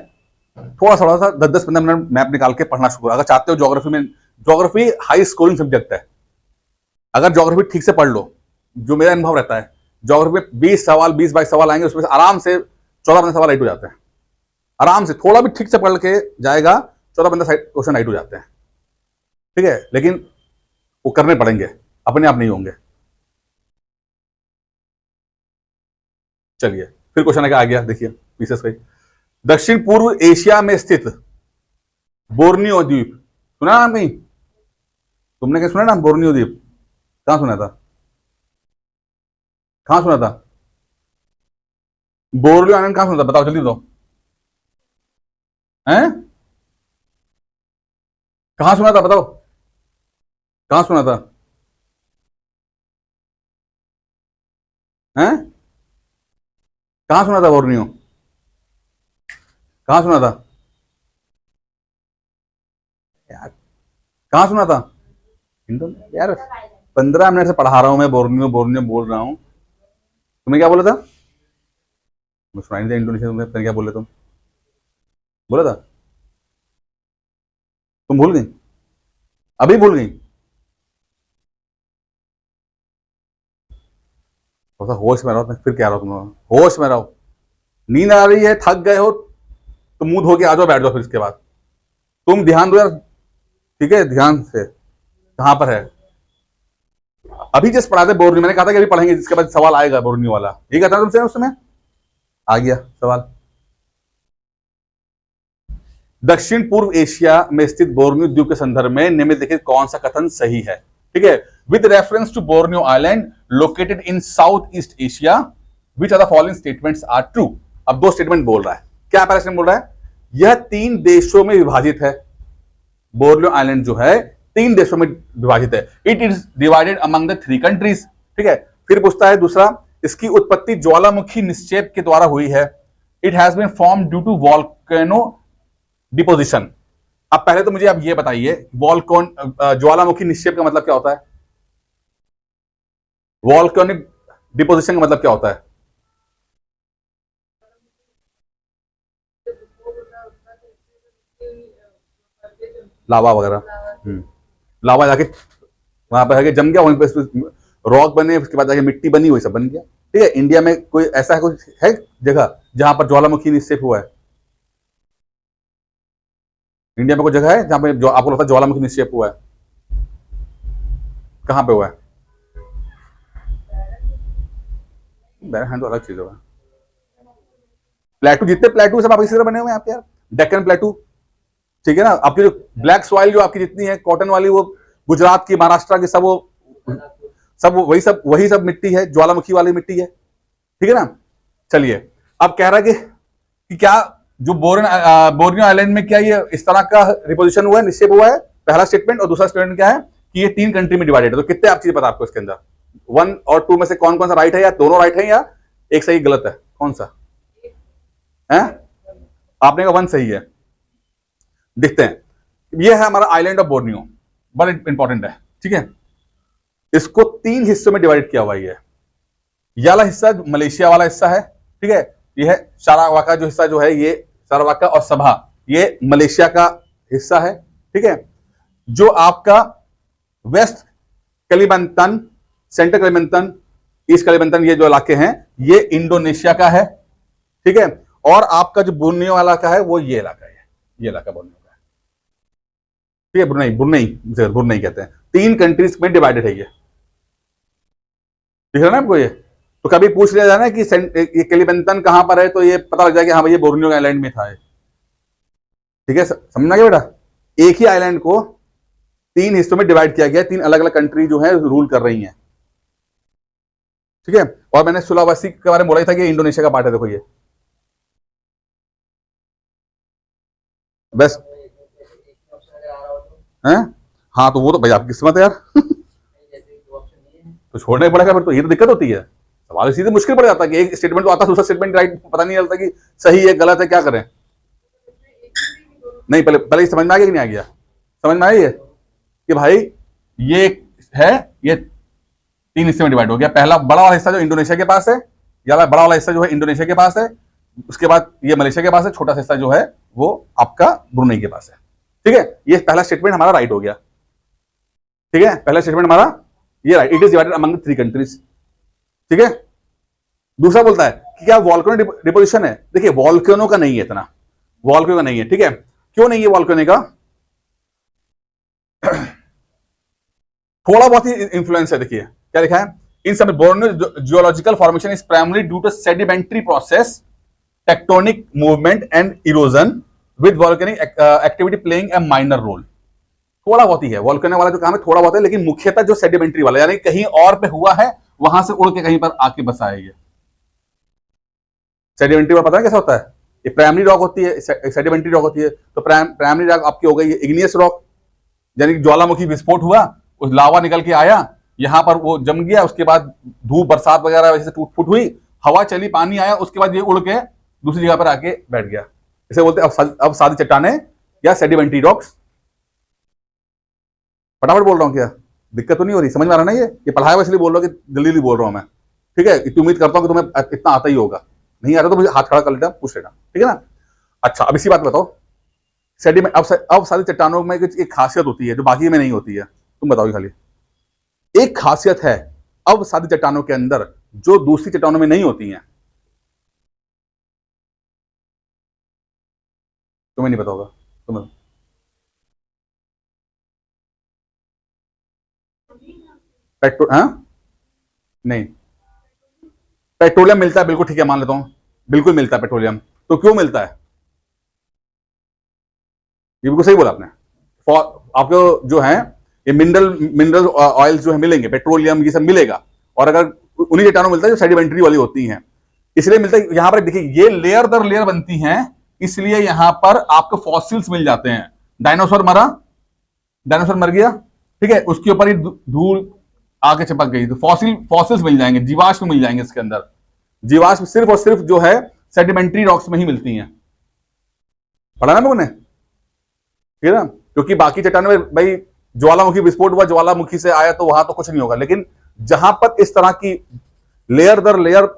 थोड़ा सा 10-15 मिनट मैप निकाल के पढ़ना शुरू, अगर चाहते हो ज्योग्राफी में, ज्योग्राफी हाई स्कोरिंग सब्जेक्ट है, अगर ज्योग्राफी ठीक से पढ़ लो, जो मेरा अनुभव रहता है, ज्योग्राफी में 20 सवाल 20-22 सवाल आएंगे, उसमें से आराम से 14 सवाल राइट हो जाते हैं आराम से, थोड़ा भी ठीक से पढ़ के जाएगा 14 क्वेश्चन राइट हो जाते हैं, ठीक है, लेकिन वो करने पड़ेंगे, अपने आप नहीं होंगे। चलिए फिर क्वेश्चन आ गया, देखिए पीसेस का। दक्षिण पूर्व एशिया में स्थित बोर्नियो द्वीप, सुना नाम कहीं? तुमने क्या सुना नाम बोर्नियो द्वीप? कहां सुना था? कहां सुना था? बोर्नियो आइलैंड कहां सुना था? बताओ जल्दी बताओ। हैं? कहां सुना था बताओ, कहां सुना था? हैं? कहां सुना था बोर्नियो? कहां सुना था यार? कहां सुना था? यार 15 मिनट से पढ़ा रहा हूं मैं, बोर्नियो बोर्नियो बोल रहा हूं। तुम्हें क्या बोला था? मैं सुनाई नहीं था इंडोनेशिया में, क्या बोले तुम? बोला था? तुम भूल गई? अभी भूल गई? थोड़ा सा होश में रहो, मैं फिर कह रहा हूं तुम होश में रहो। नींद आ रही है, थक गए हो तो मुंह धो के आ जाओ, बैठ जाओ, फिर इसके बाद तुम ध्यान दो यार, ठीक है, ध्यान से। कहां पर है? अभी जिस पढ़ाते बोर्नियो, मैंने कहा था कि अभी पढ़ेंगे, जिसके बाद सवाल आएगा बोर्नियो वाला, ये कहता तुमसे उस समय आ गया सवाल। दक्षिण पूर्व एशिया में स्थित बोर्नियो द्वीप के संदर्भ में निम्नलिखित कौन सा कथन सही है? ठीक है, with reference to Borneo island located in South East Asia, which are the following statements are true. अब दो स्टेटमेंट बोल रहा है, क्या पहला स्टेटमेंट बोल रहा है? यह 3 देशों में विभाजित है, बोर्नियो आइलैंड जो है 3 देशों में विभाजित है, it is divided among the 3 countries. ठीक है, फिर पूछता है दूसरा, इसकी उत्पत्ति ज्वालामुखी निक्षेप के द्वारा हुई है, it has been form due to volcano deposition. अब पहले तो मुझे आप ये बताइए, वॉल्कॉन ज्वालामुखी निक्षेप का मतलब क्या होता है? वॉल्केनिक डिपोजिशन का मतलब क्या होता है? लावा वगैरह, लावा जाके वहां पर है, जम गया, वहीं पे रॉक बने, उसके बाद जाके मिट्टी बनी, वही सब बन गया। ठीक है, इंडिया में कोई ऐसा है, कुछ है जगह जहां पर ज्वालामुखी निक्षेप हुआ है? इंडिया में कोई जगह है जहां पे जो आपको लगता है ज्वालामुखी निक्षेप हुआ है? कहां पे हुआ है? बैरहन तो अलग चीज होगा। प्लेटू, जितने प्लेटू सब आप इसी तरह बने हुए हैं आप यार, डेक्कन प्लेटू, ठीक है ना। आपकी जो ब्लैक सॉइल जो आपकी जितनी है कॉटन वाली, वो गुजरात की, महाराष्ट्र की, सब वही सब मिट्टी है, ज्वालामुखी वाली मिट्टी है, ठीक है ना। चलिए, अब कह रहा है कि क्या जो बोर्नियो आइलैंड में क्या ये इस तरह का रिपोजिशन हुआ है, निक्षेप हुआ है? पहला स्टेटमेंट। और दूसरा स्टेटमेंट क्या है कि ये 3 कंट्री में डिवाइडेड है। तो कितने आप चीजें पता आपको इसके अंदर? 1 और 2 में से कौन कौन सा राइट है, या दोनों राइट है, या एक सही गलत है? कौन सा है? आपने कहा 1 सही है। देखते हैं, ये है हमारा आइलैंड ऑफ बोर्नियो, बड़ा इंपॉर्टेंट है, ठीक है। इसको 3 हिस्सों में डिवाइड किया हुआ है। ये वाला हिस्सा मलेशिया वाला हिस्सा है, ठीक है। ये है सारावाक का जो हिस्सा जो है, ये सारावाक और सबा, ये मलेशिया का हिस्सा है, ठीक है। जो आपका वेस्ट कलिमंतन, सेंट्रल कलिमंतन, ईस्ट कलिमंतन, ये जो इलाके हैं, ये इंडोनेशिया का है, ठीक है। और आपका जो बोर्नियो वाला का है, वो ये इलाका है, ये इलाका बोर्नियो का है, ठीक है। बुरनई कहते हैं। 3 कंट्रीज में डिवाइडेड है ये, दिख रहा है ना आपको ये? तो कभी पूछ लिया जाए ना कि ये कलिमंतन कहां पर है, तो ये पता लग जाएगा हाँ भाई ये बोर्नियो आइलैंड में था, ठीक है। समझना क्या बेटा, एक ही आइलैंड को 3 हिस्सों में डिवाइड किया गया, 3 अलग अलग कंट्री जो है रूल कर रही हैं, ठीक है। और मैंने सुलावेसी के बारे में बोला था कि इंडोनेशिया का पार्ट है, देखो ये बस है। हाँ, तो वो तो भाई आपकी किस्मत है यार तो छोड़ना ही पड़ेगा फिर, तो ये तो दिक्कत होती है। सवाल सीधे मुश्किल पड़ जाता है कि एक स्टेटमेंट तो आता है, दूसरा स्टेटमेंट राइट पता नहीं चलता कि सही है गलत है, क्या करें। नहीं, पहले समझ में आ गया कि नहीं आ गया? समझ में आई है कि भाई ये है, ये 3 हिस्से में डिवाइड हो गया। पहला बड़ा वाला हिस्सा जो इंडोनेशिया के पास है, या बड़ा वाला हिस्सा जो है इंडोनेशिया के पास है, उसके बाद ये मलेशिया के पास है, छोटा हिस्सा जो है वो आपका ब्रुनेई के पास है, ठीक है। ये पहला स्टेटमेंट हमारा राइट हो गया, ठीक है। पहला स्टेटमेंट हमारा ये right, it is divided among 3 countries, ठीक है। दूसरा बोलता है कि क्या वॉल्केनो डिपोजिशन है? देखिए वॉल्केनो का नहीं है इतना, वॉल्केनो का नहीं है, ठीक है। क्यों नहीं है वॉल्केनो का? थोड़ा बहुत ही इंफ्लुएंस है। देखिए क्या लिखा है, इन सब Borneo geological formation is primary due to sedimentary process, tectonic movement and erosion with volcanic activity playing a minor role. थोड़ा बहुत ही है वॉल्केनो वाला जो काम है, थोड़ा बहुत है, लेकिन मुख्यतः जो सेडिमेंट्री वाला यानी कहीं और पे हुआ है, वहां से उड़ के कहीं पर आके बसा है। ये सेडिमेंट्री वाला पता है कैसा होता है? ये प्राइमरी रॉक होती है, सेडिमेंट्री रॉक होती है। तो प्राइमरी रॉक आपकी हो गई इग्नियस रॉक, यानी ज्वालामुखी विस्फोट हुआ, उस लावा निकल के आया, यहां पर वो जम गया, उसके बाद धूप बरसात वगैरह वैसे टूट फूट हुई, हवा चली, पानी आया, उसके बाद ये उड़ के दूसरी जगह पर आके बैठ गया। इसे बोलते हैं अब सादी चट्टाने या सेडिमेंट्री रॉक्स। फटाफट बोल रहा हूं क्या? दिक्कत तो नहीं हो रही? समझ में आ रहा ना? ये पढ़ाया हुआ इसलिए बोल रहा हूँ कि जल्दी जल्दी बोल रहा हूं मैं, ठीक है। इतनी उम्मीद करता हूं कि तुम्हें इतना आता ही होगा। नहीं आ रहा तो मुझे हाथ खड़ा कर लेना, पूछ लेना, ठीक है ना। अच्छा, अब इसी बात बताओ, सेडिमेंट अब सारी चट्टानों में कुछ एक खासियत होती है जो बाकी में नहीं होती है। तुम बताओ, खाली एक खासियत है अब सादी चट्टानों के अंदर जो दूसरी चट्टानों में नहीं होती है। तुम्हें नहीं पता होगा? तुम्हें पेट्रोल? हाँ, नहीं, पेट्रोलियम मिलता है, बिल्कुल ठीक है, मान लेता हूं, बिल्कुल मिलता है पेट्रोलियम। तो क्यों मिलता है? ये बिल्कुल सही बोला आपने। आपको जो है ये मिनरल ऑयल जो है मिलेंगे, पेट्रोलियम ये सब मिलेगा, और अगर उन्हीं चट्टानों मिलता है जो सेडिमेंट्री वाली होती हैं, इसलिए मिलता है। यहां पर देखिए ये लेयर दर लेयर बनती हैं, इसलिए यहां पर आपको फॉसिल्स मिल जाते हैं। डायनासोर मरा, डायनासोर मर गया, ठीक है, उसके ऊपर ही धूल आके चिपक गई, तो फॉसिल्स मिल जाएंगे, जीवाश्म मिल जाएंगे इसके अंदर। जीवाश्म सिर्फ और सिर्फ जो है सेडिमेंट्री रॉक्स में ही मिलती हैं। पढ़ा ना लोगों ने? ठीक है ना, क्योंकि बाकी चट्टानों में भाई ज्वालामुखी विस्फोट हुआ, ज्वालामुखी से आया, तो वहां तो कुछ नहीं होगा। लेकिन जहां पर इस तरह की लेयर दर लेयर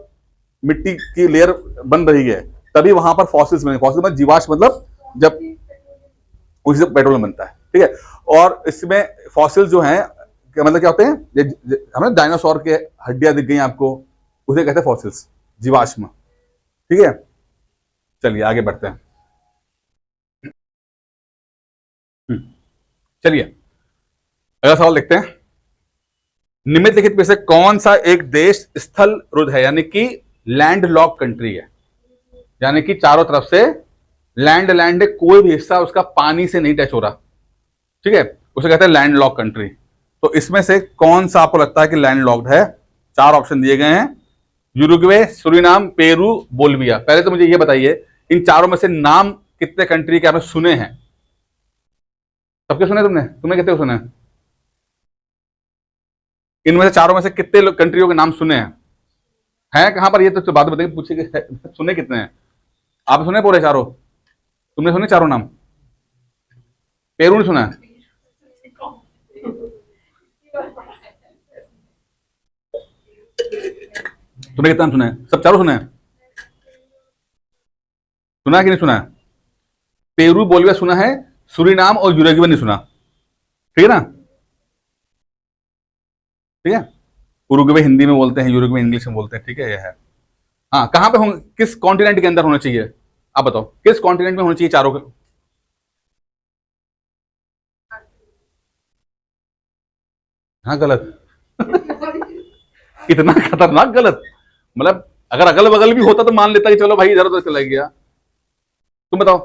मिट्टी की लेयर बन रही है, तभी वहां पर फॉसिल्स में, फॉसिल में जीवाश्म मतलब जब उसी से पेट्रोल बनता है, ठीक है। और इसमें फॉसिल जो है मतलब क्या होते हैं? हमें डायनासोर के हड्डियां दिख गई आपको, उसे कहते हैं फॉसिल्स, जीवाश्म, ठीक है। चलिए आगे बढ़ते हैं। चलिए अगला सवाल देखते हैं। निम्नलिखित में से कौन सा एक देश स्थल रुद्ध है, यानी कि लैंड लॉक कंट्री है, यानी कि चारों तरफ से लैंड लैंड है, कोई भी हिस्सा उसका पानी से नहीं टच हो रहा, ठीक है, उसे कहते हैं लैंड लॉक कंट्री। तो इसमें से कौन सा आपको लगता है कि लैंड लॉक्ड है? चार ऑप्शन दिए गए हैं, यूरुग्वे, सुरीनाम, पेरू, बोल्विया। पहले तो मुझे यह बताइए, इन चारों में से नाम कितने कंट्री के आपने सुने हैं? सबके सुने? तुमने कितने सुने? इनमें से चारों में से कितने कंट्रियों के नाम सुने हैं कहां पर? ये तो बाद में बताइए, पूछिए सुने कितने हैं आप? सुने पूरे चारों? तुमने सुने चारों नाम? पेरू ने सुना है? तुमने कितना सुना है? सब चारों सुना है? सुना है कि नहीं सुना है? पेरू, बोलिविया सुना है, सूरीनाम और यूरुग्वे नहीं सुना, ठीक है ना? ठीक है, उरुग्वे हिंदी में बोलते हैं, यूरुग्वे इंग्लिश में बोलते हैं, ठीक है, यह है। हाँ, कहां पे होंगे, किस कॉन्टिनेंट के अंदर होना चाहिए? आप बताओ, किस कॉन्टिनेंट में होना चाहिए चारों के? हाँ, गलत। इतना खतरनाक गलत? मतलब अगर अगल बगल भी होता तो मान लेता कि चलो भाई इधर उधर चला गया। तुम बताओ,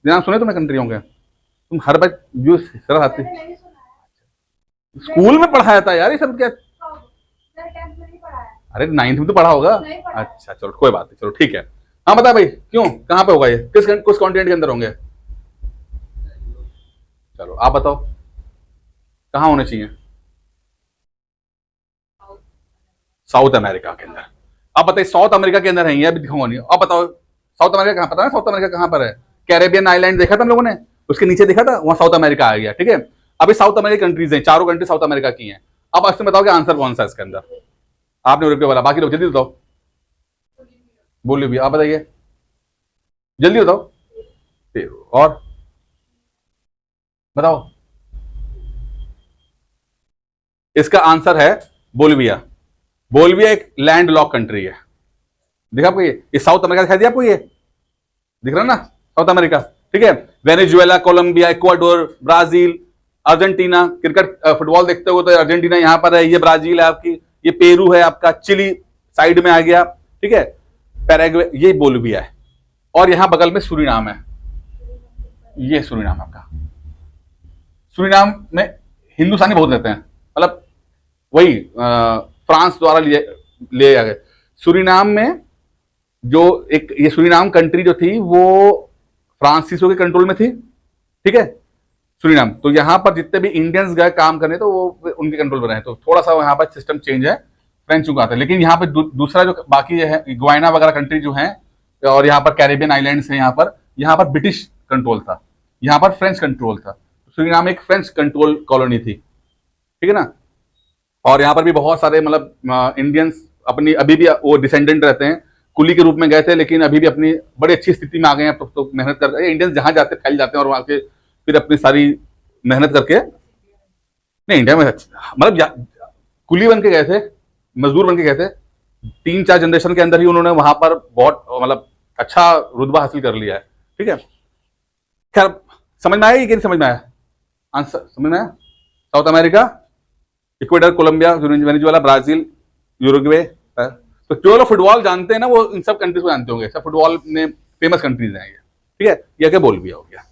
नाम सुने तुमने कंट्रियों के? तुम हर बार जो सरल आती, स्कूल में पढ़ाया था यार ये सब क्या? अरे 9th में तो पढ़ा होगा। अच्छा चलो कोई बात नहीं, चलो ठीक है। हाँ बता भाई, क्यों, कहां पे होगा ये, किस कॉन्टिनेंट के अंदर होंगे? चलो आप बताओ, कहां होने चाहिए? साउथ अमेरिका के अंदर। अब बताइए, साउथ अमेरिका के अंदर है ये, अभी दिखाऊंगा नहीं। अब बताओ साउथ अमेरिका कहां, पता है साउथ अमेरिका कहां पर है? कैरेबियन आइलैंड देखा था हम लोगों ने, उसके नीचे देखा था, वहां साउथ अमेरिका आ गया, ठीक है। अभी साउथ अमेरिकन कंट्रीज हैं, चारों कंट्री साउथ अमेरिका की हैं। अब इसमें बताओ कि आंसर कौन सा है इसके अंदर? आपने यूरोप वाला, बाकी लोग जल्दी बताओ, बोलिए भी आप बताइए, जल्दी बताओ। और बताओ, इसका आंसर है बोलिविया। बोलिविया एक लैंड लॉक कंट्री है, देखा आपको ये साउथ अमेरिका दिखाई दिया आपको, ये दिख रहा है ना साउथ अमेरिका, ठीक है। Venezuela, Colombia, Ecuador, Brazil, Argentina. Cricket football देखते हो तो अर्जेंटीना यहाँ पर है, ये ब्राजील है आपकी, ये पेरू है आपका, चिली साइड में आ गया, ठीक है, पैराग्वे, ये बोलिविया है, और यहां बगल में सूरीनाम है, ये सूरीनाम आपका। सूरीनाम में हिंदुस्तानी बहुत रहते हैं, मतलब वही फ्रांस द्वारा ले आ गए। सूरीनाम में जो एक ये सूरीनाम कंट्री जो थी वो फ्रांसीसियों के कंट्रोल में थी, ठीक है, सूरीनाम। तो यहां पर जितने भी इंडियंस गए काम करने तो वो उनके कंट्रोल में रहे, तो थोड़ा सा यहाँ पर सिस्टम चेंज है, फ्रेंच को आता है। लेकिन यहाँ पे दूसरा जो बाकी है ग्वाइना वगैरह कंट्री जो है, और यहाँ पर कैरेबियन आइलैंड्स है, यहाँ पर ब्रिटिश कंट्रोल था, यहाँ पर फ्रेंच कंट्रोल था। सूरीनाम एक फ्रेंच कंट्रोल कॉलोनी थी, ठीक है ना। और यहाँ पर भी बहुत सारे मतलब इंडियंस अपनी अभी भी वो डिसेंडेंट रहते हैं, कुली के रूप में गए थे, लेकिन अभी भी अपनी बड़ी अच्छी स्थिति में आ गए हैं। तो मेहनत कर रहे हैं इंडियंस, जहां जाते फैल जाते हैं और वहां के फिर अपनी सारी मेहनत करके, नहीं इंडिया में मतलब कुली बन के गए थे, मजदूर बन के गए थे, 3-4 जनरेशन के अंदर ही उन्होंने वहां पर बहुत मतलब अच्छा रुतबा हासिल कर लिया है, ठीक है। खैर समझ में आया कि नहीं समझ में आया, आंसर समझ में आया। South America, Ecuador, Colombia, Venezuela, Brazil, Uruguay. तो जो लोग फुटबॉल जानते हैं ना वो इन सब कंट्रीज को जानते होंगे, सब फुटबॉल में फेमस कंट्रीज हैं ये, ठीक है। ये क्या बोल भी हो गया,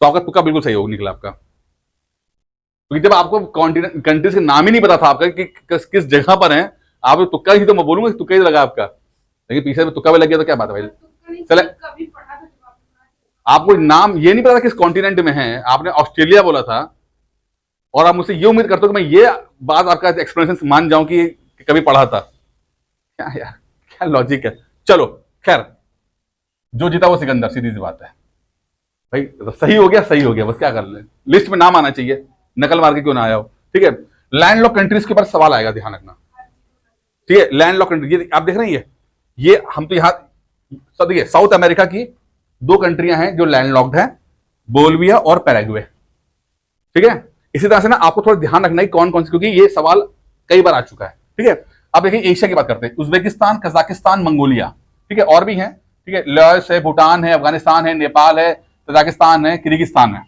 तो आपका तुक्का बिल्कुल सही हो निकला आपका, क्योंकि जब आपको कॉन्टिनेंट कंट्रीज के नाम ही नहीं पता था आपका कि किस जगह पर है, आप तुक्का ही, तो मैं बोलूंगा तुक्का ही लगा आपका, लेकिन पीछे में तुक्का भी लग गया तो क्या बात है भाई। चले, आपको नाम ये नहीं पता किस कॉन्टिनेंट में है, आपने ऑस्ट्रेलिया बोला था, और आप मुझसे ये उम्मीद करते हो कि मैं ये बात आपका एक्सप्लेनेशन मान जाऊं कि कभी पढ़ा था, क्या यार क्या लॉजिक है। चलो खैर, जो जीता वो सिकंदर, सीधी सी बात है भाई, सही हो गया, सही हो गया, बस क्या कर ले, लिस्ट में नाम आना चाहिए, नकल मार के क्यों ना आया हो, ठीक है। लैंडलॉक कंट्रीज के ऊपर सवाल आएगा, ध्यान रखना, ठीक है। लैंडलॉक कंट्री, ये आप देख रहे हैं, ये हम तो यहां सब देखिए, साउथ अमेरिका की 2 कंट्रियां हैं जो लैंडलॉक्ड हैं, बोलिविया और पैराग्वे, ठीक है। इसी तरह से ना आपको थोड़ा ध्यान रखना है कौन कौन से, क्योंकि ये सवाल कई बार आ चुका है, ठीक है। अब देखिए एशिया की बात करते हैं, उज्बेकिस्तान, कजाकिस्तान, मंगोलिया, ठीक है, और भी हैं, ठीक है, लाओस है, भूटान है, अफगानिस्तान है, नेपाल है, तजाकिस्तान है, किर्गिस्तान है,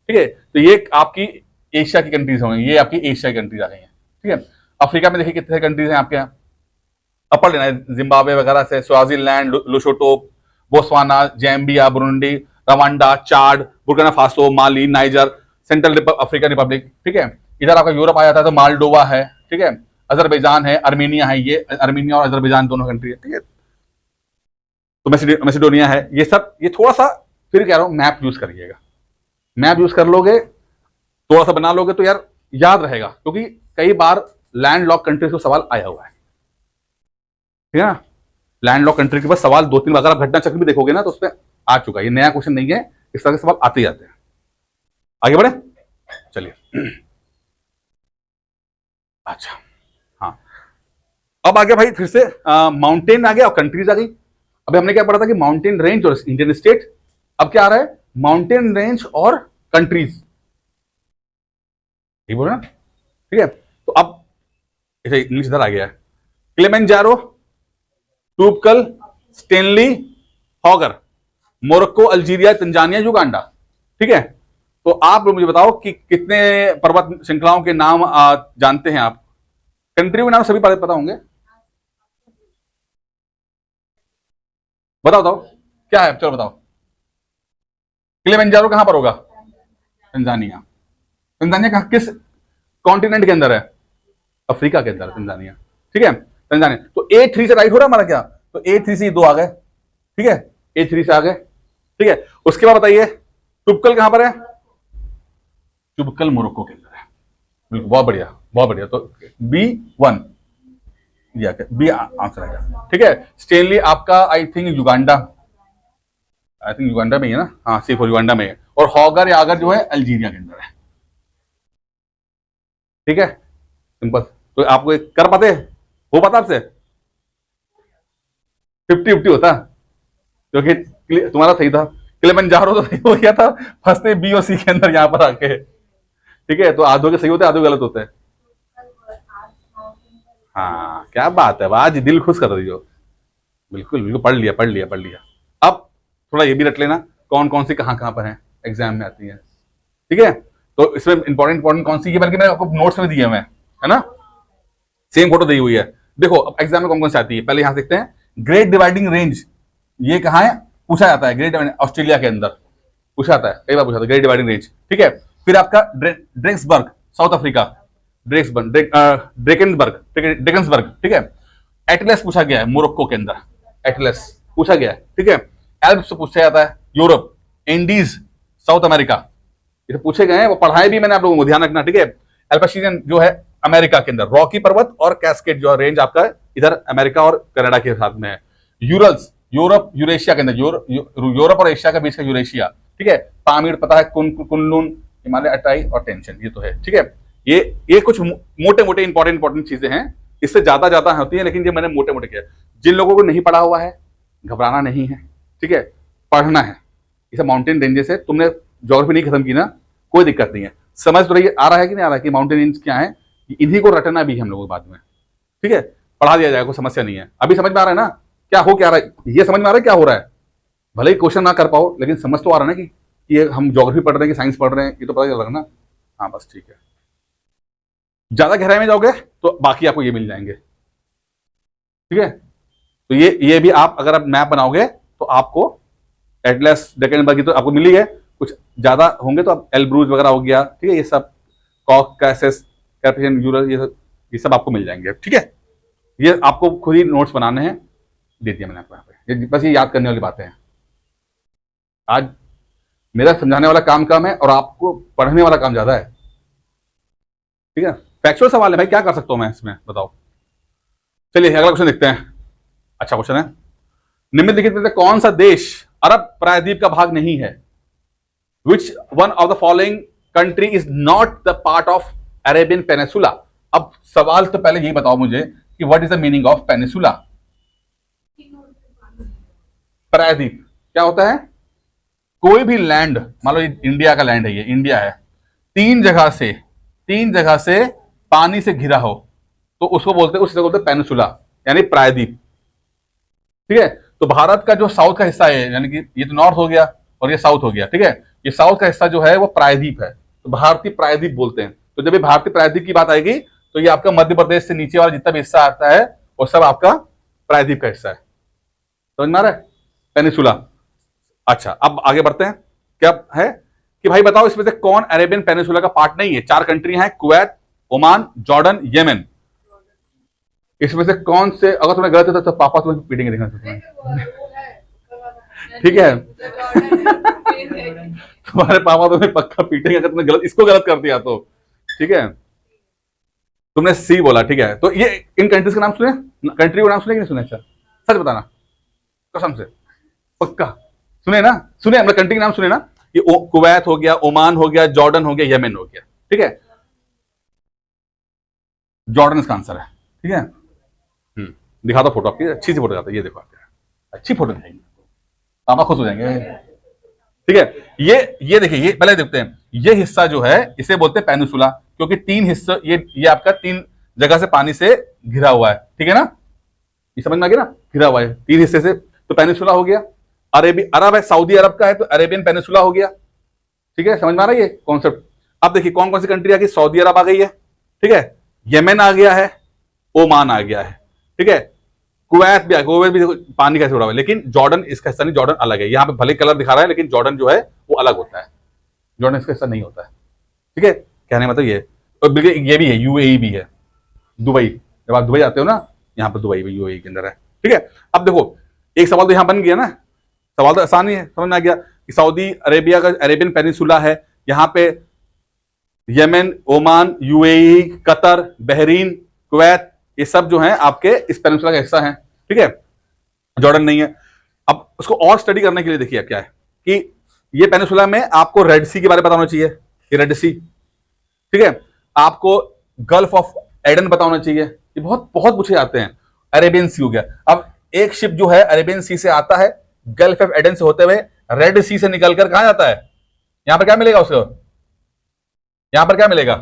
ठीक है। तो ये आपकी एशिया की कंट्रीज होंगी, ये आपकी एशिया की कंट्रीज आ गई हैं, ठीक है। अफ्रीका में देखिए कितने कंट्रीज हैं आपके यहाँ, अपर लेना है, जिम्बाब्वे वगैरह से, Swaziland, Lesotho, Botswana, Zambia, Burundi, Rwanda, Chad, Burkina Faso, Mali, Niger, Central African Republic, ठीक है। इधर आपका यूरोप आ जाता है तो मालडोवा है, ठीक है, अजरबैजान है, अर्मीनिया है, ये अर्मीनिया और अजरबैजान दोनों कंट्री है, ठीक है। तो मैसेडोनिया है, ये सब, ये थोड़ा सा फिर कह रहा हूं मैप यूज करिएगा, मैप यूज कर लोगे, थोड़ा सा बना लोगे तो यार याद रहेगा, क्योंकि कई बार लैंडलॉक कंट्रीज को सवाल आया हुआ है, ठीक है ना। लैंडलॉक कंट्री के पास सवाल 2-3 अगर आप घटना चक्र भी देखोगे ना तो उसमें आ चुका है, ये नया क्वेश्चन नहीं है, इस तरह के सवाल आते जाते हैं। आगे बढ़े, चलिए। अच्छा हाँ, अब आ गया भाई फिर से माउंटेन आ गया और कंट्रीज आ गई। अभी हमने क्या पढ़ा था कि माउंटेन रेंज और इंडियन स्टेट, अब क्या आ रहा है, माउंटेन रेंज और कंट्रीज, ठीक बोल रहे ना, ठीक है। तो अब इसे इंग्लिश इधर आ गया है, Kilimanjaro, Toubkal, Stanley, Hoggar, Morocco, Algeria, Tanzania, Uganda, ठीक है। तो आप मुझे बताओ कि कितने पर्वत श्रृंखलाओं के नाम जानते हैं आप, कंट्री के नाम सभी पता होंगे, बताओ बताओ क्या है, चलो बताओ। किलिमंजारो कहां पर होगा, तंजानिया, तंजानिया कहां, किस कॉन्टिनेंट के अंदर है, अफ्रीका के अंदर तंजानिया, ठीक है, तंजानिया। तो A3 से राइट हो रहा है हमारा क्या, तो A3 से 2 आ गए, ठीक है, A3 से आ गए, ठीक है। उसके बाद बताइए टुबकल कहां पर है, टुबकल मोरक्को के अंदर है, बिल्कुल, बहुत बढ़िया बहुत बढ़िया। तो B1 बी आंसर आएगा, ठीक है। स्टेनली आपका आई थिंक युगांडा, में ही है ना, हाँ सिर्फ युगांडा में है, और हॉगर या आगर जो है अल्जीरिया के अंदर है, ठीक है, सिंपल। तो आपको कर पाते हो, पता आपसे 50-50 होता, क्योंकि तुम्हारा सही था, किलिमंजारो तो सही हो गया था, फंसते बी और सी के अंदर यहां पर आके, ठीक है। तो आधों के सही होते आधों गलत होते हैं, हाँ क्या बात है, आज दिल खुश कर रही हो, बिल्कुल बिल्कुल, पढ़ लिया पढ़ लिया पढ़ लिया। अब थोड़ा ये भी रट लेना कौन कौन सी कहाँ कहाँ पर है, एग्जाम में आती है। ठीक है, तो इसमें इंपॉर्टेंट इंपॉर्टेंट कौन सी, ये बल्कि मैंने आपको नोट्स में दिए हुए हैं, है ना, सेम फोटो दी हुई है। देखो अब एग्जाम में कौन कौन सी आती है, पहले यहां देखते हैं। ग्रेट डिवाइडिंग रेंज, ये कहाँ है, पूछा जाता है, ग्रेट ऑस्ट्रेलिया के अंदर पूछा जाता है, कई बार पूछा था, ग्रेट डिवाइडिंग रेंज। ठीक है, फिर आपका ड्रेक्सबर्ग साउथ अफ्रीका, ड्रेक्सबर्ग ड्रेकन्सबर्ग। ठीक है, एटलस पूछा गया है मोरक्को के अंदर, एटलस पूछा गया है। ठीक है, एल्प्स से पूछा जाता है यूरोप, इंडीज साउथ अमेरिका, ये तो पूछे गए हैं, वो पढ़ाए भी मैंने आप लोगों को, ध्यान रखना। ठीक है, एल्पशीनियन जो है अमेरिका के अंदर, रॉकी पर्वत और कैस्केड जो है रेंज आपका इधर अमेरिका और कनाडा के साथ में है। यूरल्स यूरोप यूरेशिया के अंदर, यूरोप और एशिया के बीच का यूरेशिया। ठीक है, पामीर पता है, कुनलुन, हिमालय अटाई और टेंशन, ये तो है। ठीक है, ये कुछ मोटे मोटे इंपॉर्टेंट चीजें हैं, इससे ज्यादा ज्यादा होती है, लेकिन ये मैंने मोटे मोटे किया। जिन लोगों को नहीं पढ़ा हुआ है घबराना नहीं है, ठीक है, पढ़ना है। इसे माउंटेन रेंजेस है, तुमने ज्योग्राफी नहीं खत्म की ना, कोई दिक्कत नहीं है, समझ तो रही आ रहा है कि नहीं आ रहा है कि माउंटेन रेंज क्या है, इन्हीं को रटना भी हम लोगों बाद में। ठीक है, पढ़ा दिया जाएगा, कोई समस्या नहीं है। अभी समझ में आ रहा है ना क्या हो क्या रहा है, ये समझ में आ रहा है क्या हो रहा है, भले ही क्वेश्चन ना कर पाओ लेकिन समझ तो आ रहा है ना कि ये हम ज्योग्राफी पढ़ रहे हैं कि साइंस पढ़ रहे हैं, ये तो पता चल रहा है ना। हाँ बस ठीक है, ज्यादा गहराई में जाओगे तो बाकी आपको ये मिल जाएंगे। ठीक है, तो ये भी आप अगर आप मैप बनाओगे तो आपको एटलस डेक्कन की तो आपको मिली है, कुछ ज्यादा होंगे तो आप एल्ब्रूज वगैरह हो गया। ठीक है, ये सब कॉकेसस, कैप्रियन, यूरल, ये सब आपको मिल जाएंगे। ठीक है, ये आपको खुद ही नोट्स बनाने हैं, दे दिया मैंने आपको यहाँ पे, बस ये याद करने वाली बातें हैं। आज मेरा समझाने वाला काम कम है और आपको पढ़ने वाला काम ज्यादा है। ठीक है, फैक्चुअल सवाल है भाई, क्या कर सकता हूं मैं इसमें, बताओ। चलिए अगला क्वेश्चन देखते हैं। अच्छा क्वेश्चन है, निम्नलिखित में से कौन सा देश अरब प्रायद्वीप का भाग नहीं है? Which one of the following country is not the part of Arabian peninsula? अब सवाल तो पहले यही बताओ मुझे कि what is the meaning of peninsula? प्रायद्वीप क्या होता है? कोई भी लैंड, मान लो इंडिया का लैंड है, ये इंडिया है, तीन जगह से पानी से घिरा हो तो उसको बोलते हैं, उससे बोलते हैं पेनिसुला, यानी प्रायद्वीप। ठीक है, तो भारत का जो साउथ का हिस्सा है, यानी कि ये तो नॉर्थ हो गया और ये साउथ हो गया। ठीक है, ये साउथ का हिस्सा जो है वो प्रायद्वीप है, तो भारतीय प्रायद्वीप बोलते हैं। तो जब ये भारतीय प्रायद्वीप की बात आएगी तो ये आपका मध्य प्रदेश से नीचे वाला जितना भी हिस्सा आता है वो सब आपका प्रायद्वीप का हिस्सा है। समझ में आ रहा है, पेनिसुला। अच्छा अब आगे बढ़ते हैं, क्या है कि भाई बताओ इसमें से कौन अरेबियन पेनिसुला का पार्ट नहीं है? चार कंट्री हैं, कुवैत, ओमान, जॉर्डन, येमेन। इसमें से कौन से, अगर तुम्हें गलत है तो पापा तुम्हें पीटेंगे, देखना। ठीक है तुम्हारे पापा तुम्हें पक्का पीटेंगे अगर तुमने इसको गलत कर दिया तो। ठीक है, तुमने सी बोला। ठीक है, तो ये इन कंट्रीज का नाम सुने, कंट्री का नाम सुने कि नहीं सुने? अच्छा सच बताना, कसम से पक्का सुने ना? सुने, हमने कंट्री के नाम सुने ना, ये कुवैत हो गया, ओमान हो गया, जॉर्डन हो गया, येमेन हो गया। ठीक है, जॉर्डन इसका आंसर है। ठीक है, दिखा दो फोटो आपकी, अच्छी सी फोटो दिखाता है, ये देखो आपकी अच्छी फोटो दिखाएंगे, पापा खुश हो जाएंगे। ठीक है, ये देखिए, ये पहले देखते हैं, ये हिस्सा जो है इसे बोलते हैं पेनिसुला, क्योंकि तीन हिस्सा, ये आपका तीन जगह से पानी से घिरा हुआ है। ठीक है ना, ये समझ में आ गया ना, घिरा हुआ है तीन हिस्से से, तो पेनिसुला हो गया। अरब है, सऊदी अरब का है तो अरेबियन पेनिसुला हो गया। ठीक है, समझ में आ रहा है ये कॉन्सेप्ट। अब देखिए कौन कौन सी कंट्री आ गई, सऊदी अरब आ गई है, ठीक है, येमेन आ गया है, ओमान आ गया है, ठीक है, कुवैत भी, कुवैत भी पानी कैसे उड़ा हुआ है, लेकिन जॉर्डन इसका हिस्सा नहीं, जॉर्डन अलग है। यहाँ पे भले कलर दिखा रहा है लेकिन जॉर्डन जो है वो अलग होता है, जॉर्डन इसका हिस्सा नहीं होता है। ठीक है, कहने मतलब ये, और ये भी है, यूएई भी है, दुबई, जब आप दुबई आते हो ना, यहाँ पर दुबई भी यूएई के अंदर है। ठीक है, अब देखो एक सवाल तो यहाँ बन गया ना, सवाल तो आसान ही है, समझ में आ गया कि सऊदी अरेबिया का अरेबियन पेनिसुला है, यहाँ पे Yemen, Oman, UAE, Qatar, Bahrain, Kuwait, ये सब जो हैं आपके इस पेनिसुला का हिस्सा हैं। ठीक है, जॉर्डन नहीं है। अब उसको और स्टडी करने के लिए देखिए क्या है कि ये पेनिसुला में आपको रेड सी के बारे में पता होना चाहिए, ये रेड सी। ठीक है, आपको गल्फ ऑफ एडन पता होना चाहिए, ये बहुत बहुत पूछे जाते हैं। अरेबियन सी हो गया, अब एक शिप जो है अरेबियन सी से आता है, गल्फ ऑफ एडन से होते हुए रेड सी से निकलकर कहां जाता है? यहां पर क्या मिलेगा उसको, यहां पर क्या मिलेगा?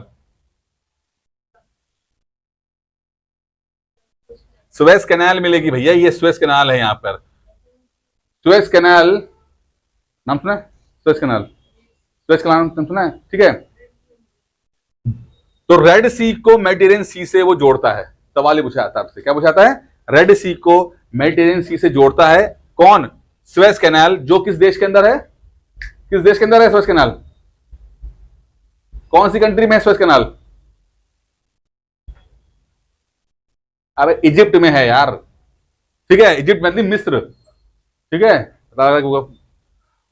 सुएज कैनाल मिलेगी भैया, ये सुएज कैनाल है यहां पर, सुएज कैनाल नाम सुना है? सुएज कैनाल, सुएज कैनाल नाम सुना है, ठीक है। तो रेड सी को मेडिटेरियन सी से वो जोड़ता है। सवाल ये पूछा जाता है आपसे, क्या पूछा जाता है? रेड सी को मेडिटेरियन सी से जोड़ता है कौन? सुएज कैनाल, जो किस देश के अंदर है? किस देश के अंदर है सुएज कैनाल? कौन सी कंट्री में है सुएज कैनाल? अब इजिप्ट में है यार, ठीक है, इजिप्ट मतलब मिस्र, ठीक है।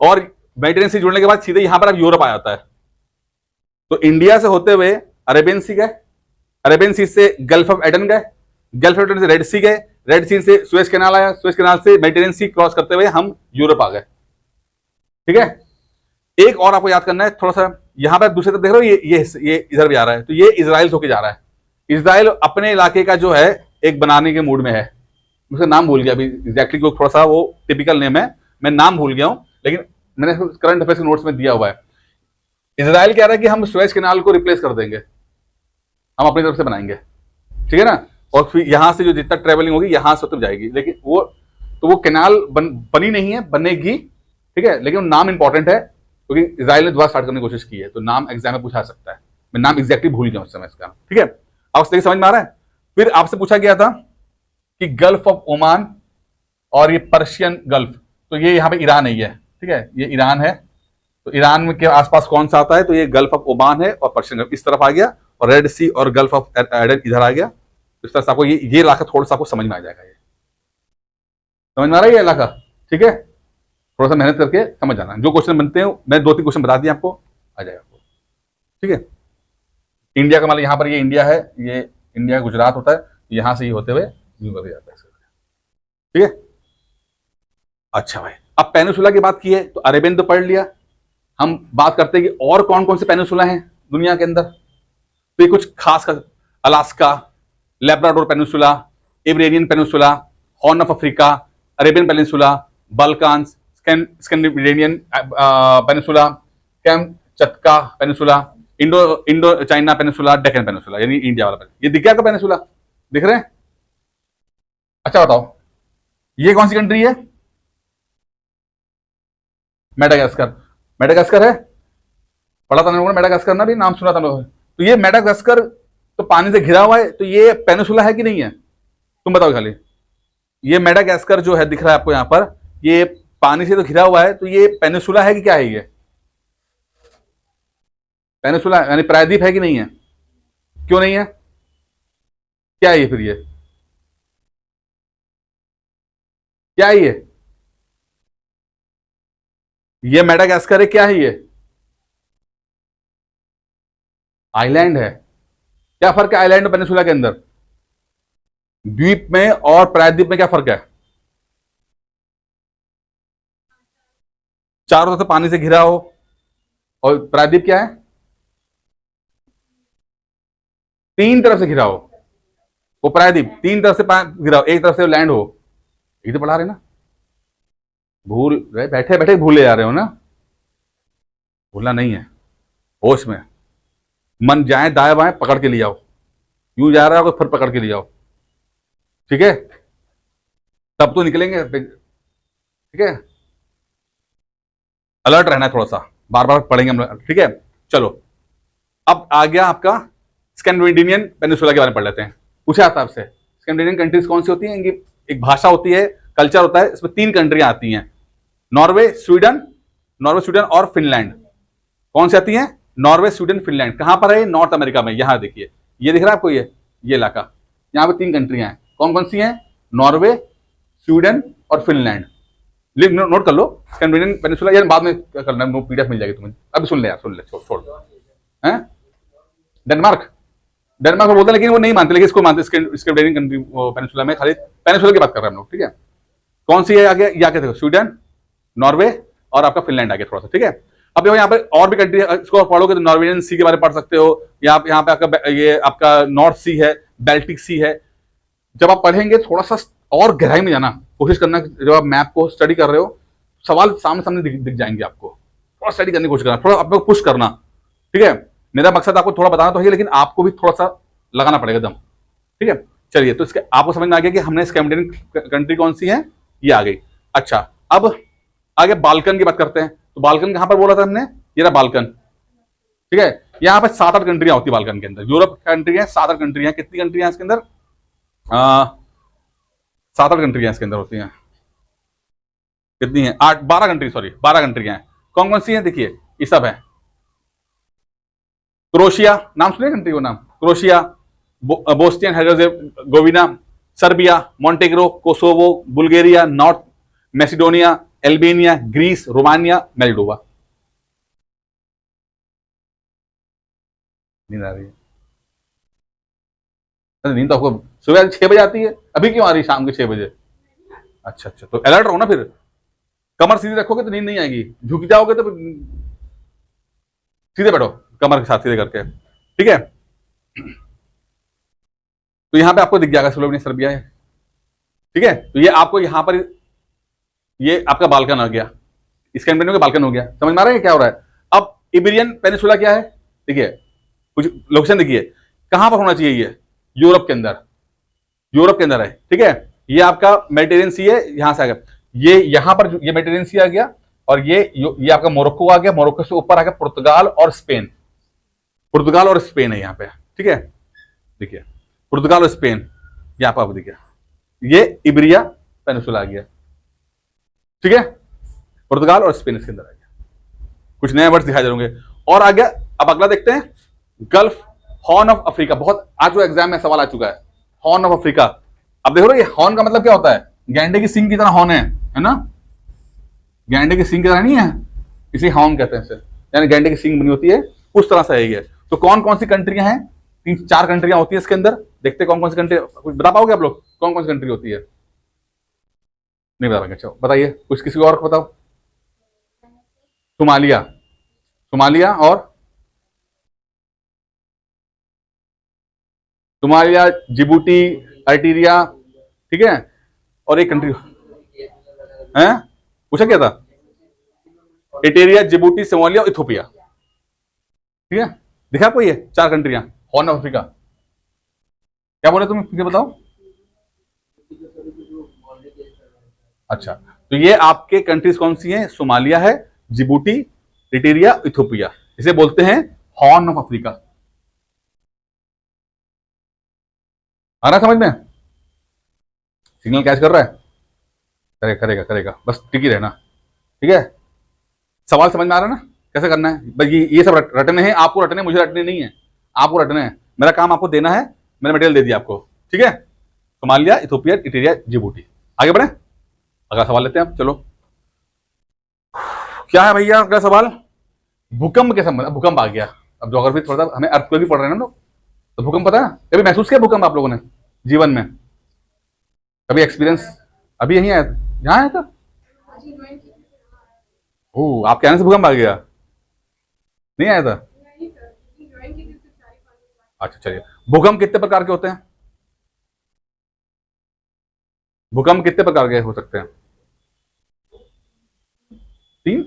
और मेडिटेरियन सी जुड़ने के बाद सीधे यहां पर अब यूरोप आ जाता है। तो इंडिया से होते हुए अरेबियन सी गए, अरेबियन सी से गल्फ ऑफ एडन गए, गल्फ ऑफ एडन से रेड सी गए, रेड सी से सुएज कैनाल आया, सुएज कैनाल से मेडिटेरियन सी क्रॉस करते हुए हम यूरोप आ गए, ठीक है। एक और आपको याद करना है थोड़ा सा, यहां पर दूसरी तरफ देख रहे हो, ये इधर भी आ रहा है, तो ये इजराइल होके जा रहा है। इजराइल अपने इलाके का जो है एक बनाने के मूड में है, उसका नाम भूल गया अभी एग्जैक्टली, थोड़ा सा वो टिपिकल नेम है, मैं नाम भूल गया हूं, लेकिन मैंने करंट अफेयर्स के नोट्स में दिया हुआ है। इजराइल कह रहा है कि हम सुएज कैनाल को रिप्लेस कर देंगे, हम अपनी तरफ से बनाएंगे, ठीक है ना। और फिर यहां से जो जितना ट्रेवलिंग होगी यहां से तक जाएगी, लेकिन वो कैनाल बनी नहीं है, बनेगी, ठीक है, लेकिन नाम इंपॉर्टेंट है क्योंकि इजराइल ने दोबारा स्टार्ट करने की कोशिश की है, तो नाम एग्जाम में पूछा सकता है। मैं नाम एग्जैक्टली भूल गया उस समय इसका, ठीक है। अब उस तरीके समझ में आ रहा है। फिर आपसे पूछा गया था कि गल्फ ऑफ ओमान और ये पर्शियन गल्फ, तो ये यहाँ पे ईरान है, ठीक है, ये ईरान है, तो ईरान के आसपास कौन सा आता है? तो ये गल्फ ऑफ ओमान है और पर्शियन गल्फ इस तरफ आ गया, और रेड सी और गल्फ ऑफ एडन इधर आ गया। इस तरह से आपको ये इलाका थोड़ा सा आपको समझ में आ जाएगा, ये समझ में आ रहा है ये इलाका, ठीक है। थोड़ा सा मेहनत करके समझ जाना, जो क्वेश्चन बनते हैं मैं 2-3 क्वेश्चन बता दिए आपको, आ जाएगा आपको, ठीक है। इंडिया का मतलब यहां पर ये इंडिया है, ये इंडिया गुजरात होता है, यहां से ये होते हुए यूं कर जाता है, ठीक है। अच्छा भाई, अब पेनिसुला की बात की है तो अरेबियन तो पढ़ लिया, हम बात करते हैं कि और कौन कौन से पेनिसुला हैं दुनिया के अंदर। तो ये कुछ खास का, Alaska, Labrador peninsula, Iberian peninsula, Horn of Africa, Arabian peninsula, Balkans, Scandinavian peninsula, Kamchatka peninsula, Indo China peninsula, Deccan peninsula, यानी इंडिया वाला पेनिसुला। ये दिख गया आपका पेनिसुला, दिख रहे हैं? अच्छा बताओ, ये कौन सी कंट्री है? मेडागास्कर, मेडागास्कर है, पढ़ा था लोगों ने मेडागास्कर ना, भी नाम सुना था लोगों ने। तो ये मेडागास्कर तो पानी से घिरा हुआ है, तो ये पेनिसुला है कि नहीं है? तुम बताओ खाली। ये मेडागास्कर जो है दिख रहा है आपको यहां पर, ये पानी से तो घिरा हुआ है, तो ये पेनिसुला है कि क्या है? ये पेनिसुला यानी प्रायद्वीप है कि नहीं है? क्यों नहीं है? क्या है ये फिर? ये क्या है? ये मेडागास्कर है, क्या है ये? आइलैंड है। क्या फर्क है आइलैंड और पेनिसुला के अंदर? द्वीप में और प्रायद्वीप में क्या फर्क है? चारों तरफ से पानी से घिरा हो, और प्रायद्वीप क्या है? तीन तरफ से घिरा हो। वो प्रायद्वीप तीन तरफ से घिरा हो, एक तरफ से लैंड हो। ये तो पढ़ा रहे ना, भूल रहे, बैठे बैठे भूले जा रहे हो ना। भूलना नहीं है, होश में, मन जाए दाएं बाएं पकड़ के ले आओ, यूं जा रहा होगा फिर पकड़ के ले आओ, ठीक है, तब तो निकलेंगे, ठीक है। अलर्ट रहना है थोड़ा सा, बार बार पढ़ेंगे हम लोग, ठीक है। चलो, अब आ गया आपका स्कैंडिनेवियन पेनिसुला के बारे में पढ़ लेते हैं। पूछा आता है आपसे, स्कैंडिनेवियन कंट्रीज कौन सी होती हैं? इनकी एक भाषा होती है, कल्चर होता है, इसमें 3 कंट्रियां आती हैं, नॉर्वे, स्वीडन और फिनलैंड। कौन सी आती हैं? Norway, Sweden, Finland. कहां पर है? नॉर्थ अमेरिका में। यहां देखिए, ये दिख रहा है आपको, ये इलाका, यहां पे 3 कंट्रियां हैं। कौन कौन सी हैं? नॉर्वे, स्वीडन और फिनलैंड। नोट कर लो, स्कैंडिनेवियन पेनिसुला, यार बाद में करना, पीडीएफ मिल जाएगी तुम्हें, अभी सुन ले यार, सुन ले, छोड़ हैं। डेनमार्क, डेनमार्क को बोलते हैं, लेकिन वो नहीं मानते, लेकिन इसको मानते, स्कैंडिनेवियन कंट्री पेनिसुला में, खाली पेनिसुला की बात कर रहे हैं हम लोग, ठीक है। कौन सी है आगे? ये आगे देखो, स्वीडन, नॉर्वे और आपका फिनलैंड आगे थोड़ा सा, ठीक है। अब देखो यहाँ पे और भी कंट्री, इसको पढ़ोगे तो नॉर्वेजियन सी के बारे में पढ़ सकते हो, यहाँ पे आपका ये आपका नॉर्थ सी है, बेल्टिक सी है। जब आप पढ़ेंगे थोड़ा सा और गहराई में जाना कोशिश करना, जब आप मैप को स्टडी कर रहे हो, सवाल सामने सामने दिख जाएंगे आपको, थोड़ा स्टडी करने की कोशिश करना, थोड़ा अपने को पुश करना, ठीक है। मेरा मकसद आपको थोड़ा बताना तो है, लेकिन आपको भी थोड़ा सा लगाना पड़ेगा दम, ठीक है। चलिए, तो इसके आपको समझ में आ गया कि हमने स्कैंडिनेवियन कंट्री कौन सी है, ये आ गई। अच्छा, अब आगे बाल्कन की बात करते हैं। तो बाल्कन कहां पर बोला था हमने, ये रहा बाल्कन, ठीक है। यहाँ पे 7-8 कंट्रियां होती है बाल्कन के अंदर। यूरोप कंट्री है, 7-8 कंट्रियां। कितनी कंट्रियां इसके अंदर, 7-8 कंट्रियां इसके अंदर होती हैं। कितनी है, 12 कंट्री, सॉरी 12 कंट्रियां हैं। कौन कौन सी हैं, देखिए ये सब है। क्रोशिया, नाम सुनिए कंट्री को नाम, Croatia, Bosnia Herzegovina, Serbia, Montenegro, Kosovo, Bulgaria, North Macedonia, Albania, Greece, Romania, Moldova. नींद आ रही है? नींद तो आपको सुबह 6 बजे आती है, अभी क्यों आ रही है शाम के 6 बजे? अच्छा अच्छा, तो अलर्ट रहो ना फिर। कमर सीधी रखोगे तो नींद नहीं आएगी, झुक जाओगे तो सीधे बैठो, कमर के साथ सीधे करके, ठीक है। तो यहां पे आपको दिख जाएगा स्लोवेनिया सर्बिया है, ठीक है। तो ये आपको यहां पर, ये आपका बाल्कन आ गया, इसका का बाल्कन हो गया। समझ में आ रहा है क्या हो रहा है? अब इबेरियन पेनिसुला क्या है, देखिए कुछ लोकेशन देखिए, कहां पर होना चाहिए, ये यूरोप के अंदर, यूरोप के अंदर है, ठीक है। ये आपका मेडिटेरियन सी है, यहां से आ गया, ये यहां पर ये मेडिटेरियन सी आ गया, और ये आपका मोरक्को आ गया, मोरक्को से ऊपर आ गया पुर्तगाल और स्पेन, पुर्तगाल और स्पेन है यहां पे, ठीक है। देखिए पुर्तगाल और स्पेन, यहां पर आप देखिए ये इबेरिया पेनिसुला आ गया, ठीक है। पुर्तगाल और स्पेन इसके अंदर आ गया, कुछ नए वर्ड्स दिखाई दे होंगे। और आ गया, अब अगला देखते हैं, गल्फ, हॉर्न ऑफ अफ्रीका। बहुत आज जो एग्जाम में सवाल आ चुका है, हॉर्न ऑफ अफ्रीका। अब देखो ये हॉर्न का मतलब क्या होता है, गैंडे की सींग की तरह हॉर्न है ना, गैंडे की सींग की तरह नहीं है, इसे हॉर्न कहते हैं इसे, यानी गैंडे की सींग बनी होती है उस तरह से है ये। तो कौन कौन सी कंट्रियां हैं, 3-4 कंट्रियां होती है इसके अंदर। देखते कौन कौन सी कंट्री, कुछ बता पाओगे आप लोग कौन कौन सी कंट्री होती है? नहीं बता पाएंगे, अच्छा बताइए, कुछ किसी और को बताओ। सोमालिया, सोमालिया और सोमालिया, जिबूटी, अल्टीरिया, ठीक है। और एक कंट्री है, पूछा क्या था, एटेरिया, जिबूटी, सोमालिया और इथोपिया, ठीक है। दिखा आपको ये 4 कंट्रियां हॉर्न ऑफ अफ्रीका। क्या बोले तुम, ये बताओ। अच्छा, तो ये आपके कंट्रीज कौन सी हैं, सोमालिया है, जिबूटी, इटेरिया, इथोपिया, इसे बोलते हैं हॉर्न ऑफ अफ्रीका। आ रहा समझ में, सिग्नल कैच कर रहा है, करेगा करेगा करेगा, बस टिक ही रहना, ठीक है। सवाल समझ में आ रहा है ना, कैसे करना है भाई, ये सब रटने हैं आपको, रटने मुझे रटने नहीं है, आपको रटने हैं, मेरा काम आपको देना है, मैंने मटेरियल दे दिया आपको, ठीक है। Somalia, Ethiopia, Eritrea, Djibouti. आगे बढ़े, अगला सवाल लेते हैं आप, चलो। क्या है भैया अगला सवाल, भूकंप के संबंध। भूकंप आ गया, अब ज्योग्राफी थोड़ा सा हमें अर्थ भी पढ़ रहे हैं ना लोग, तो भूकंप पता है, कभी महसूस किया भूकंप आप लोगों ने जीवन में, कभी एक्सपीरियंस? अभी यहीं आया था, यहाँ आया था, ओ आपके आने से भूकंप आ गया, नहीं आया था? अच्छा चलिए, भूकंप कितने प्रकार के होते हैं, भूकंप कितने प्रकार के हो सकते हैं? 3,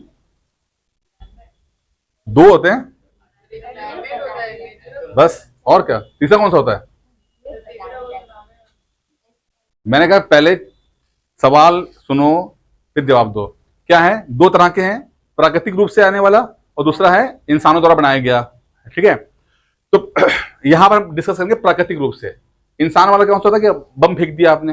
2 होते हैं बस, और क्या, तीसरा कौन सा होता है? मैंने कहा पहले सवाल सुनो फिर जवाब दो। क्या है, 2 तरह के हैं, प्राकृतिक रूप से आने वाला और दूसरा है इंसानों द्वारा बनाया गया, ठीक है। तो यहां पर हम डिस्कस करेंगे प्राकृतिक रूप से। इंसान वाला क्या होता है कि बम फेंक दिया आपने,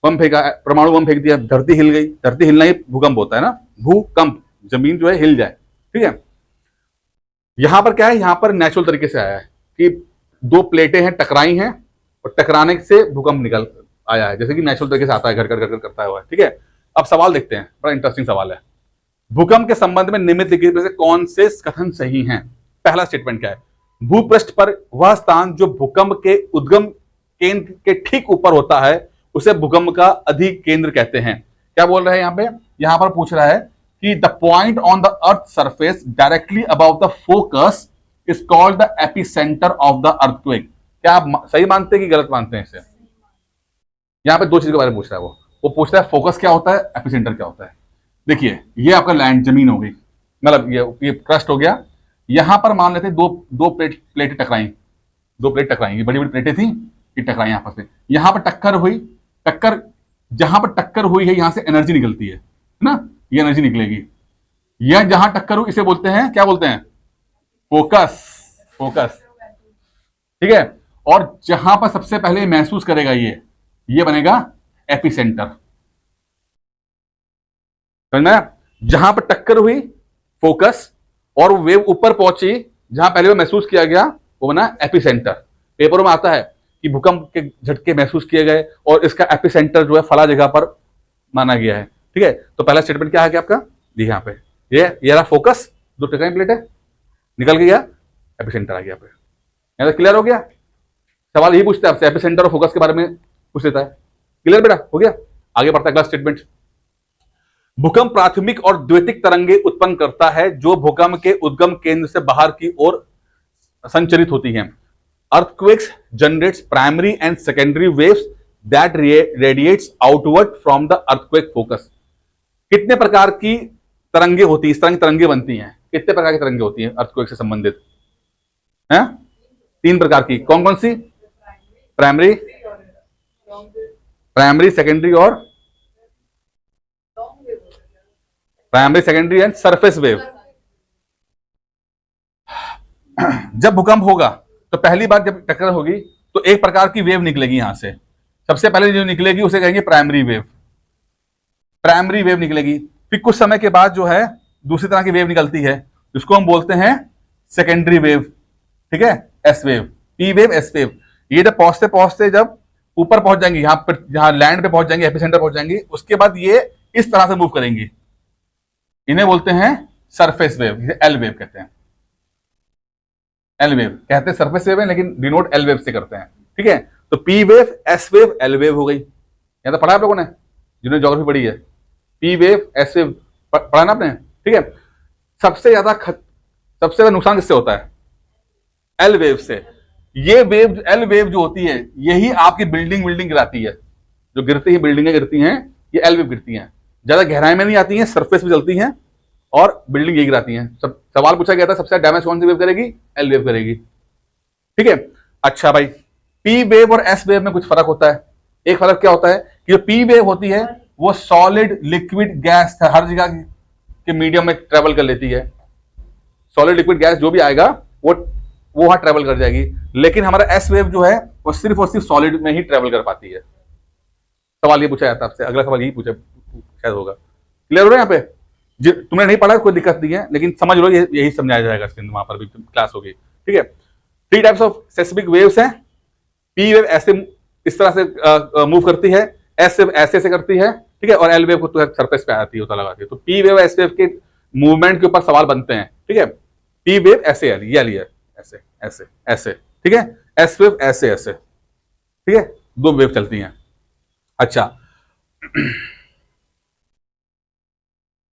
बम फेंका, परमाणु बम फेंक दिया, धरती हिल गई, धरती हिलना ही भूकंप होता है ना, भूकंप, जमीन जो है हिल जाए, ठीक है। यहां पर क्या है, यहां पर नेचुरल तरीके से आया है कि 2 प्लेटें हैं, टकराई हैं, और टकराने से भूकंप निकल आया है, जैसे कि नेचुरल तरीके से आता है, घर घर घर करता हुआ है, ठीक है। अब सवाल देखते हैं, बड़ा इंटरेस्टिंग सवाल है। भूकंप के संबंध में निम्नलिखित में से कौन से कथन सही हैं? पहला स्टेटमेंट क्या है, भूपृष्ठ पर वह स्थान जो भूकंप के उद्गम केंद्र के ठीक ऊपर होता है उसे भूकंप का अधिक केंद्र कहते हैं। क्या बोल रहे हैं यहां पे, यहां पर पूछ रहा है कि the point on the earth surface directly about the focus is called the epicentre of the earthquake. क्या आप सही मानते हैं कि गलत मानते हैं इसे? यहां पे 2 चीज के बारे में पूछ रहा है, वो पूछ रहा है फोकस क्या होता है, एपिसेंटर क्या होता है। देखिए ये आपका लैंड, जमीन हो गई, मतलब ये क्रस्ट हो गया, यहां पर मान लेते हैं दो प्लेटें टकराई, 2 प्लेट टकराई, बड़ी बड़ी प्लेटें थी, ये टकराई आपस में, यहां पर टक्कर हुई, टक्कर जहां पर टक्कर हुई है यहां से एनर्जी निकलती है ना, ये एनर्जी निकलेगी। यह जहां टक्कर हुई इसे बोलते हैं, क्या बोलते हैं, फोकस, फोकस, ठीक है। और जहां पर सबसे पहले महसूस करेगा ये बनेगा एपिसेंटर, समझ में? जहां पर टक्कर हुई फोकस और वेव ऊपर पहुंची, जहां पहले वो महसूस किया गया वो बना एपिसेंटर। पेपरों में आता है कि भूकंप के झटके महसूस किए गए और इसका एपिसेंटर जो है फला जगह पर माना गया है, ठीक है। तो पहला स्टेटमेंट क्या है कि आपका, यहाँ पे ये रहा फोकस, जो टकराई प्लेट है निकल के गया, एपिसेंटर आ गया पे। यहां तक क्लियर हो गया? सवाल यही पूछता है आपसे, एपिसेंटर और फोकस के बारे में पूछ लेता है। क्लियर बेटा, हो गया? आगे बढ़ता है अगला स्टेटमेंट। भूकंप प्राथमिक और द्वितीयक तरंगे उत्पन्न करता है जो भूकंप के उद्गम केंद्र से बाहर की ओर संचरित होती हैं। Earthquakes generates primary and secondary waves that radiates outward from the earthquake focus. कितने प्रकार की तरंगे होती हैं, इस तरह की तरंगे बनती हैं, कितने प्रकार की तरंगे होती हैं अर्थक्वेक से संबंधित हैं? 3 प्रकार की। कौन कौन सी? प्राइमरी, सेकेंडरी और primary, secondary and surface wave. जब भूकंप होगा तो पहली बार जब टक्कर होगी तो एक प्रकार की वेव निकलेगी यहां से, सबसे पहले जो निकलेगी उसे कहेंगे प्राइमरी वेव, प्राइमरी वेव निकलेगी। फिर कुछ समय के बाद जो है दूसरी तरह की वेव निकलती है, जिसको हम बोलते हैं सेकेंडरी वेव, ठीक है, S wave, P wave, S wave. ये जब पहुंचते पहुंचते जब ऊपर पहुंच जाएंगी, यहां पर जहां लैंड पे पहुंच जाएंगी, एपिसेंटर पहुंच जाएंगी, उसके बाद ये इस तरह से मूव करेंगी, इन्हें बोलते हैं सरफेस वेव, जिसे एल वेव कहते हैं। एल वेव कहते हैं, सरफेस वेव है लेकिन डिनोट एल वेव से करते हैं, ठीक है। तो P wave, S wave, L wave हो गई। यहां तो पढ़ा आप लोगों ने, जिन्होंने ज्योग्राफी पढ़ी है, पी वेव, एस वेव पढ़ा ना आपने, ठीक है। सबसे ज्यादा नुकसान किससे होता है? एल वेव से। ये वेव, एल वेव जो होती है, यही आपकी बिल्डिंग गिराती है, जो गिरती है, बिल्डिंगें गिरती हैं, ये एल वेव गिरती हैं। ज्यादा गहराई में नहीं आती हैं, सरफेस पे चलती हैं और बिल्डिंग यही गिराती हैं। सब सवाल पूछा गया था, सबसे डैमेज कौन सी वेव करेगी? एल वेव करेगी, ठीक है। अच्छा भाई, पी वेव और एस वेव में कुछ फर्क होता है। एक फर्क क्या होता है कि जो पी वेव होती है वो सॉलिड, लिक्विड, गैस हर जगह के मीडियम में ट्रेवल कर लेती है। सॉलिड, लिक्विड, गैस जो भी आएगा वो वहां ट्रेवल कर जाएगी। लेकिन हमारा एस वेव जो है वो सिर्फ और सिर्फ सॉलिड में ही ट्रेवल कर पाती है। सवाल ये पूछा जाता है आपसे, अगला सवाल यही पूछा शायद होगा। क्लियर हो रहा है यहाँ पे? तुमने नहीं पढ़ा कोई दिक्कत नहीं है, लेकिन समझ लो यही समझाया जाएगा इसके अंदर, वहां पर भी क्लास होगी, ठीक है। 3 टाइप्स ऑफ सेस्मिक वेव्स हैं। पी वेव ऐसे इस तरह से मूव करती है, एस वेव ऐसे करती है, ठीक है, और एल वेव को तो सरफेस पे आती है, लगाती है। तो पी वेव, एस वेव के मूवमेंट के ऊपर सवाल बनते हैं, ठीक है। पी वेव ऐसे, ये ऐसे ऐसे ऐसे, ठीक है। एस वेव ऐसे ऐसे, ठीक है, 2 वेव चलती हैं। अच्छा,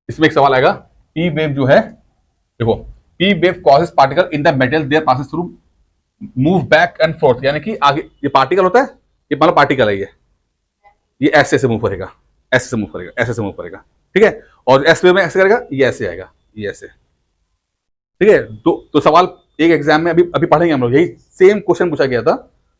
इसमें एक सवाल आएगा, पी वेव जो है, देखो, P wave causes particle in the metal there passes through move back and forth, यानी कि आगे ये पार्टिकल होता है, ये मतलब पार्टिकल है, ये ऐसे से मूव करेगा, ऐसे से मूव करेगा, ऐसे से मूव करेगा, ठीक है। और एस वेव में ऐसे करेगा, ये ऐसे आएगा, ये ऐसे, ठीक है। तो सवाल एक एग्जाम में अभी पढ़ेंगे हम लोग, यही सेम क्वेश्चन पूछा गया था,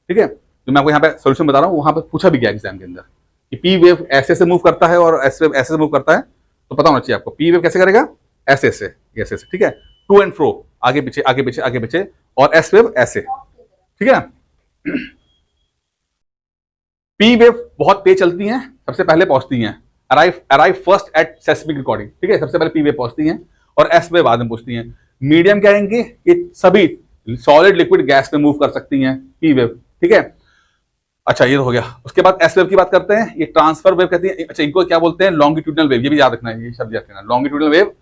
ठीक है। तो मैं आपको यहाँ पे सॉल्यूशन बता रहा हूँ, वहां पे पूछा भी गया एग्जाम के अंदर कि पी वेव ऐसे से मूव करता है और एस वेव ऐसे से मूव करता है, तो पता होना चाहिए आपको पी वेव कैसे करेगा, ऐसे से, ऐसे से, ठीक है, टू एंड फ्रो, आगे पीछे, आगे पीछे, आगे पीछे, और एस वेव ऐसे, ठीक है ना। पी वेव बहुत तेज चलती हैं, सबसे पहले पहुंचती हैं, arrive first at seismic recording, ठीक है, सबसे पहले पी वेव पहुंचती हैं और एस वेव बाद में पहुंचती हैं। मीडियम क्या रहेंगे, ये सभी सॉलिड, लिक्विड, गैस में मूव कर सकती हैं पी वेव, ठीक है। अच्छा, ये तो हो गया। उसके बाद एस वेव की बात करते हैं, ये ट्रांसफर वेव कहती है। अच्छा, इनको क्या बोलते हैं? लॉन्गिट्यूडनल वेव, ये भी याद रखना है, ये शब्द याद रखना। Longitudinal wave,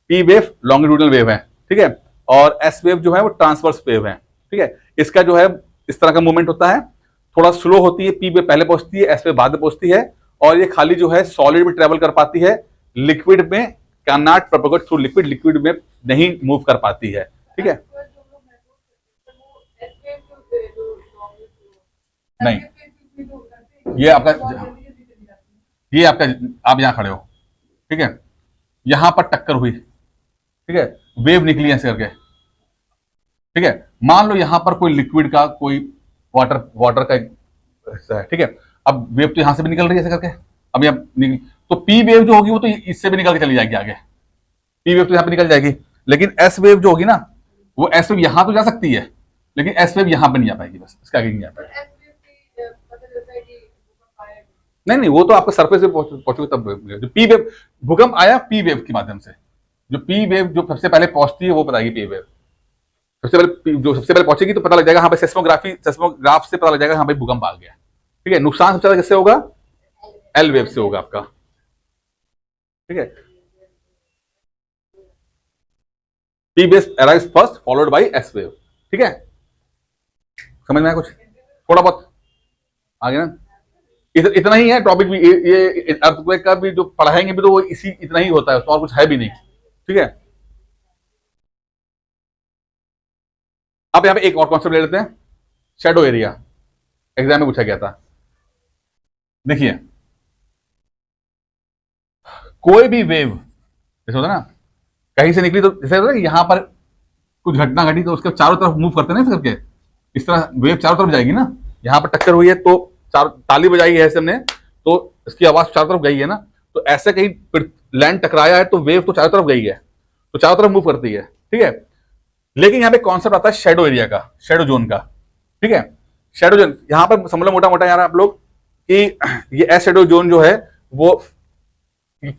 P wave longitudinal wave है, ठीक है, और एस वेव जो है वो ट्रांसवर्स वेव है, ठीक है। इसका जो है इस तरह का मूवमेंट होता है, थोड़ा स्लो होती है, पी वेव पहले पहुंचती है, एस वेव बाद में पहुंचती है, और ये खाली जो है सॉलिड में ट्रेवल कर पाती है, लिक्विड में can not propagate through liquid, liquid में नहीं मूव कर पाती है, ठीक है। नहीं, ये आपका आप यहां खड़े हो, ठीक है, यहां पर टक्कर हुई, ठीक है, वेव निकली ऐसे करके, ठीक है। मान लो यहां पर कोई लिक्विड का, कोई वाटर का हिस्सा है, ठीक है। अब वेव तो यहां से भी निकल रही है ऐसे करके, अब यहाँ तो पी वेव जो होगी वो तो इससे भी निकल के चली जाएगी आगे, पी वेव तो यहाँ पे निकल जाएगी, लेकिन एस वेव जो होगी ना, वो एस वेव यहां तो जा सकती है, लेकिन एस वेव यहां पे नहीं आ पाएगी, बस इसके आगे नहीं आ पाएगी। नहीं नहीं, वो तो आपको सरफेस पे पहुंचोगे तब। जो पी वेव, भूकंप आया पी वेव के माध्यम से, जो पी वेव जो सबसे पहले पहुंचती है वो बताएगी पी वेव, सबसे पहले जो सबसे पहले पहुंचेगी तो पता लग जाएगा हाँ भाई, सेस्मोग्राफ से पता लग जाएगा हाँ भाई भूकंप आ गया, ठीक है। नुकसान सबसे ज्यादा किससे होगा? एल वेव से होगा आपका, ठीक है। P wave arise first followed by S wave, ठीक है। समझ में आया कुछ? थोड़ा बहुत आगे ना, इतना ही है टॉपिक भी, ये अर्थक्वेक का भी जो पढ़ाएंगे भी तो वो इसी इतना ही होता है, उसमें और कुछ है भी नहीं, ठीक है। अब यहां पे एक और कॉन्सेप्ट ले लेते हैं, शैडो एरिया, एग्जाम में पूछा गया था। देखिए, कोई भी वेव जैसे होता है ना, कहीं से निकली तो जैसे होता है ना, यहां पर कुछ घटना घटी तो उसके चारों तरफ मूव करते हैं ना करके, इस तरह वेव चारों तरफ जाएगी ना। यहां पर टक्कर हुई है तो चार ताली बजाई है हमने, तो इसकी आवाज चारों तरफ गई है ना, तो ऐसे कहीं लैंड टकराया है तो वेव तो चारों तरफ गई है, तो चारों तरफ मूव करती है, ठीक है। लेकिन यहाँ पे कॉन्सेप्ट आता है शैडो एरिया का, शैडो जोन का, ठीक है। शैडो जोन यहां पर समझ लो मोटा मोटा यार आप लोग कि ये एस शैडो जोन जो है वो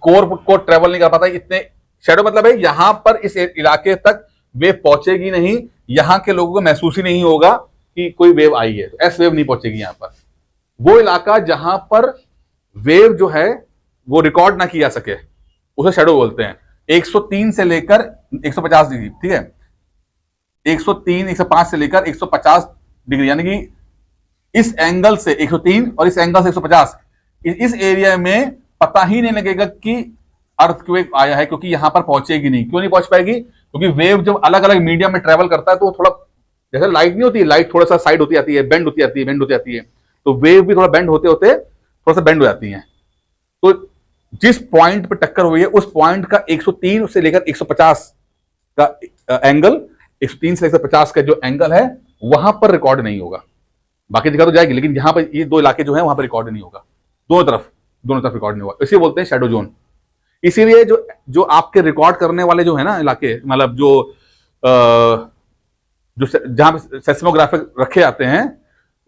कोर को ट्रेवल नहीं कर पाता इतने। शैडो मतलब है यहां पर इस इलाके तक वेव पहुंचेगी नहीं, यहां के लोगों को महसूस ही नहीं होगा कि कोई वेव आई है, तो एस वेव नहीं पहुंचेगी यहां पर। वो इलाका जहां पर वेव जो है वो रिकॉर्ड ना किया सके उसे शैडो बोलते हैं। 103 से लेकर 150 डिग्री, ठीक है, 103 105 से लेकर 150 डिग्री, यानी कि इस एंगल से 103 और इस एंगल से 150, इस एरिया में पता ही नहीं लगेगा कि अर्थक्वेक आया है, क्योंकि यहां पर पहुंचेगी नहीं। क्यों नहीं पहुंच पाएगी? क्योंकि वेव जब अलग अलग मीडियम में ट्रेवल करता है तो थोड़ा, जैसे लाइट नहीं होती, लाइट थोड़ा सा साइड होती आती है, बेंड होती आती है, बेंड होती आती है, तो वेव भी थोड़ा बेंड होते होते थोड़ा सा बेंड हो जाती है। तो जिस पॉइंट पर टक्कर हुई है उस पॉइंट का 103 से लेकर 150 का एंगल, 103 से 150 का जो एंगल है वहां पर रिकॉर्ड नहीं होगा। बाकी जगह तो जाएगी, लेकिन यहां पर ये दो इलाके जो है वहां पर रिकॉर्ड नहीं होगा, दोनों तरफ रिकॉर्ड नहीं होगा, इसे बोलते हैं शैडो जोन। इसीलिए जो जो आपके रिकॉर्ड करने वाले जो है ना इलाके, मतलब जो जहां पे सेस्मोग्राफिक रखे जाते हैं,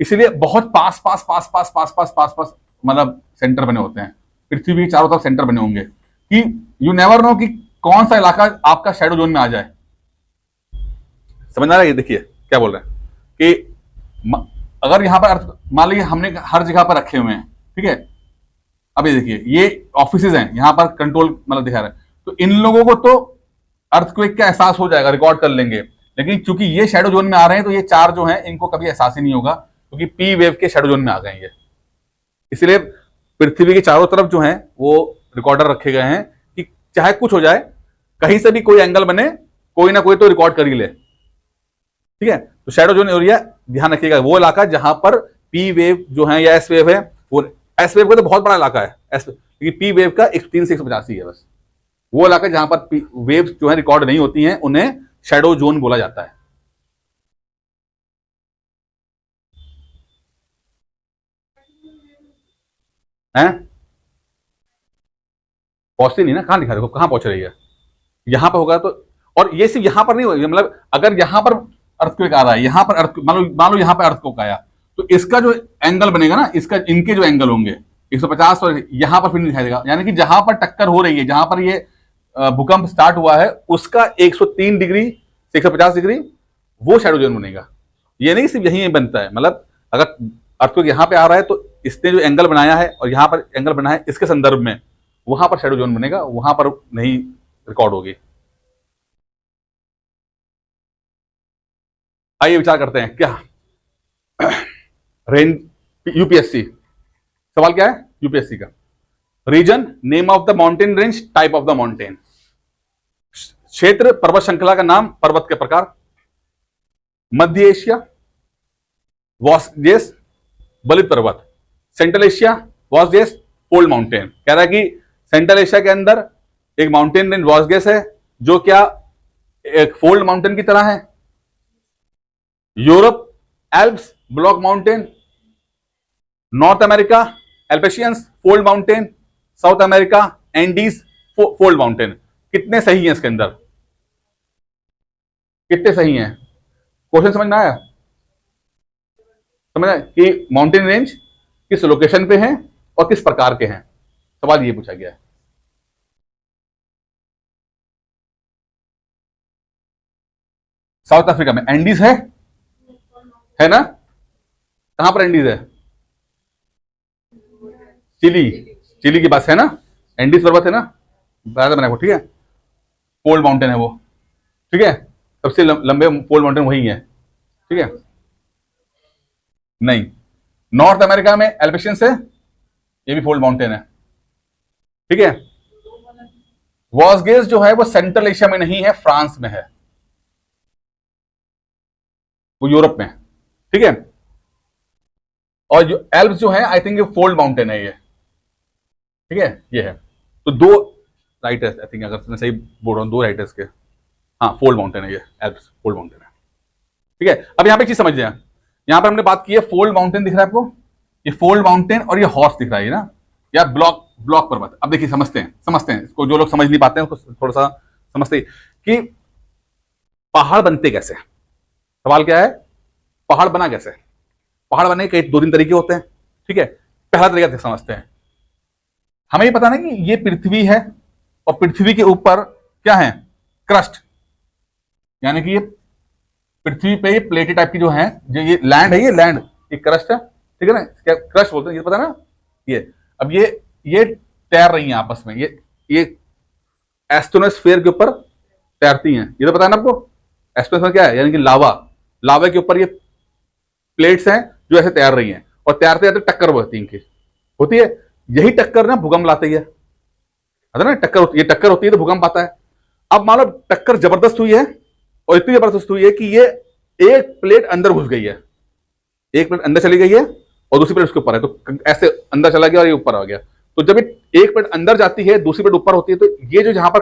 इसीलिए बहुत पास पास पास पास पास पास पास पास मतलब सेंटर बने होते हैं, पृथ्वी के चारों तरफ सेंटर बने होंगे कि यू नेवर नो कि कौन सा इलाका आपका शैडो जोन में आ जाए। समझ आ रहा है? देखिए क्या बोल रहे हैं कि अगर यहां पर मान लीजिए हमने हर जगह पर रखे हुए हैं, ठीक है। अब ये देखिए, ये ऑफिसेज हैं, यहां पर कंट्रोल मतलब दिखा रहा है, तो इन लोगों को तो अर्थक्वेक का एहसास हो जाएगा, रिकॉर्ड कर लेंगे। लेकिन चूंकि ये शैडो जोन में आ रहे हैं तो ये चार जो हैं इनको कभी एहसास ही नहीं होगा, क्योंकि पी वेव के शैडो जोन में आ गए ये। इसलिए पृथ्वी के चारों तरफ जो है वो रिकॉर्डर रखे गए हैं कि चाहे कुछ हो जाए, कहीं से भी कोई एंगल बने, कोई ना कोई तो रिकॉर्ड कर ही ले, ठीक है। तो शैडो जोन एरिया ध्यान रखिएगा, वो इलाका जहां पर पी वेव जो है या एस वेव है, वो एस वेव का तो बहुत बड़ा इलाका है, पी वेव का 103 से 185 है बस। वो इलाका जहां पर वेव जो है रिकॉर्ड नहीं होती हैं उन्हें शैडो जोन बोला जाता है। पहुंचती नहीं ना, कहां दिखा, देखो कहां पहुंच रही है, यहां पर होगा तो। और ये सिर्फ यहां पर नहीं होगा, मतलब अगर यहां पर अर्थक्वेक आ रहा है, यहां पर अर्थ मान लो यहां पर अर्थक्वेक आया, तो इसका जो एंगल बनेगा ना, इसका इनके जो एंगल होंगे 150 और यहां पर फिर नहीं दिखाई देगा, यानी कि जहां पर टक्कर हो रही है, जहां पर ये भूकंप स्टार्ट हुआ है, उसका 103 डिग्री से 150 डिग्री वो शैडो जोन बनेगा। ये नहीं सिर्फ यही बनता है, मतलब अगर अर्थक्वेक यहां पे आ रहा है तो इसने जो एंगल बनाया है और यहां पर एंगल बना है, इसके संदर्भ में वहां पर शैडो जोन बनेगा, वहां पर नहीं रिकॉर्ड होगी। आइए विचार करते हैं क्या रेंज, यूपीएससी सवाल क्या है यूपीएससी का। Region, name of the mountain range, type of the mountain. क्षेत्र, पर्वत श्रृंखला का नाम, पर्वत के प्रकार। मध्य एशिया, वॉस्जेस, बलित पर्वत। Central Asia, Vosges, fold mountain. कह रहा है कि सेंट्रल एशिया के अंदर एक माउंटेन रेंज वॉस्जेस है जो क्या एक फोल्ड माउंटेन की तरह है। Europe, Alps, block mountain. North America Appalachians fold mountain, South America Andes fold mountain. कितने सही हैं इसके अंदर, कितने सही हैं? क्वेश्चन समझ में आया? समझ आया कि माउंटेन रेंज किस लोकेशन पे हैं और किस प्रकार के हैं, सवाल ये पूछा गया है। साउथ अफ्रीका में एंडीज है ना? कहां पर एंडीज है? चिली, चिली के पास है ना, एंडीज पर्वत है ना, बताया मैंने आपको, ठीक है। फोल्ड माउंटेन है वो, ठीक है, सबसे लंबे फोल्ड माउंटेन वही है, ठीक है। नहीं, नॉर्थ अमेरिका में एल्पेशियंस है, ये भी फोल्ड माउंटेन है, ठीक है। वॉसगेस जो है वो सेंट्रल एशिया में नहीं है, फ्रांस में है, वो यूरोप में है, ठीक है। और जो एल्प्स जो है आई थिंक ये फोल्ड माउंटेन है ये, ठीक है, ये है। तो दो राइट है आई थिंक, अगर मैं सही बोल रहा हूं, दो राइट है इसके। हाँ, फोल्ड माउंटेन है ये, एल्प्स फोल्ड माउंटेन है, ठीक है। अब यहां पे चीज समझ जाए, यहां पर हमने बात की है, फोल्ड माउंटेन दिख रहा है आपको, ये फोल्ड माउंटेन और ये हॉर्स दिख रहा है ना, या ब्लॉक ब्लॉक पर्वत। अब देखिए समझते हैं इसको, जो लोग समझ नहीं पाते हैं उसको थोड़ा सा समझते कि पहाड़ बनते कैसे। सवाल क्या है, पहाड़ बना कैसे? पहाड़ बनने के दो तीन तरीके होते हैं, ठीक है। पहला तरीका समझते हैं, हमें ये पता ना कि ये पृथ्वी है और पृथ्वी के ऊपर क्या है, क्रस्ट, यानी कि ये पृथ्वी पे ये प्लेटी टाइप की जो है, जो ये लैंड है, ये लैंड, ये क्रस्ट है, ठीक है ना, क्या क्रस्ट बोलते हैं, ये पता ना ये। अब ये तैर रही हैं आपस में, ये एस्ट्रोनोस्फेयर के ऊपर तैरती हैं, ये तो पता है ना आपको। एस्ट्रोनोस्फेयर क्या है, यानी कि लावा, लावा के ऊपर ये प्लेट्स हैं जो ऐसे तैर रही हैं, और तैरते तैरते टक्कर होती है इनकी, होती है। यही टक्कर ना भूकंप लाती है ना, टक्कर होती है, ये टक्कर होती है तो भूकंप आता है। अब मान लो टक्कर जबरदस्त हुई है, और इतनी जबरदस्त हुई है कि ये एक प्लेट अंदर घुस गई है, एक प्लेट अंदर चली गई है और दूसरी प्लेट उसके ऊपर है, तो ऐसे अंदर चला गया और ये ऊपर आ गया। तो जब एक प्लेट अंदर जाती है, दूसरी प्लेट ऊपर होती है, तो ये जो जहां पर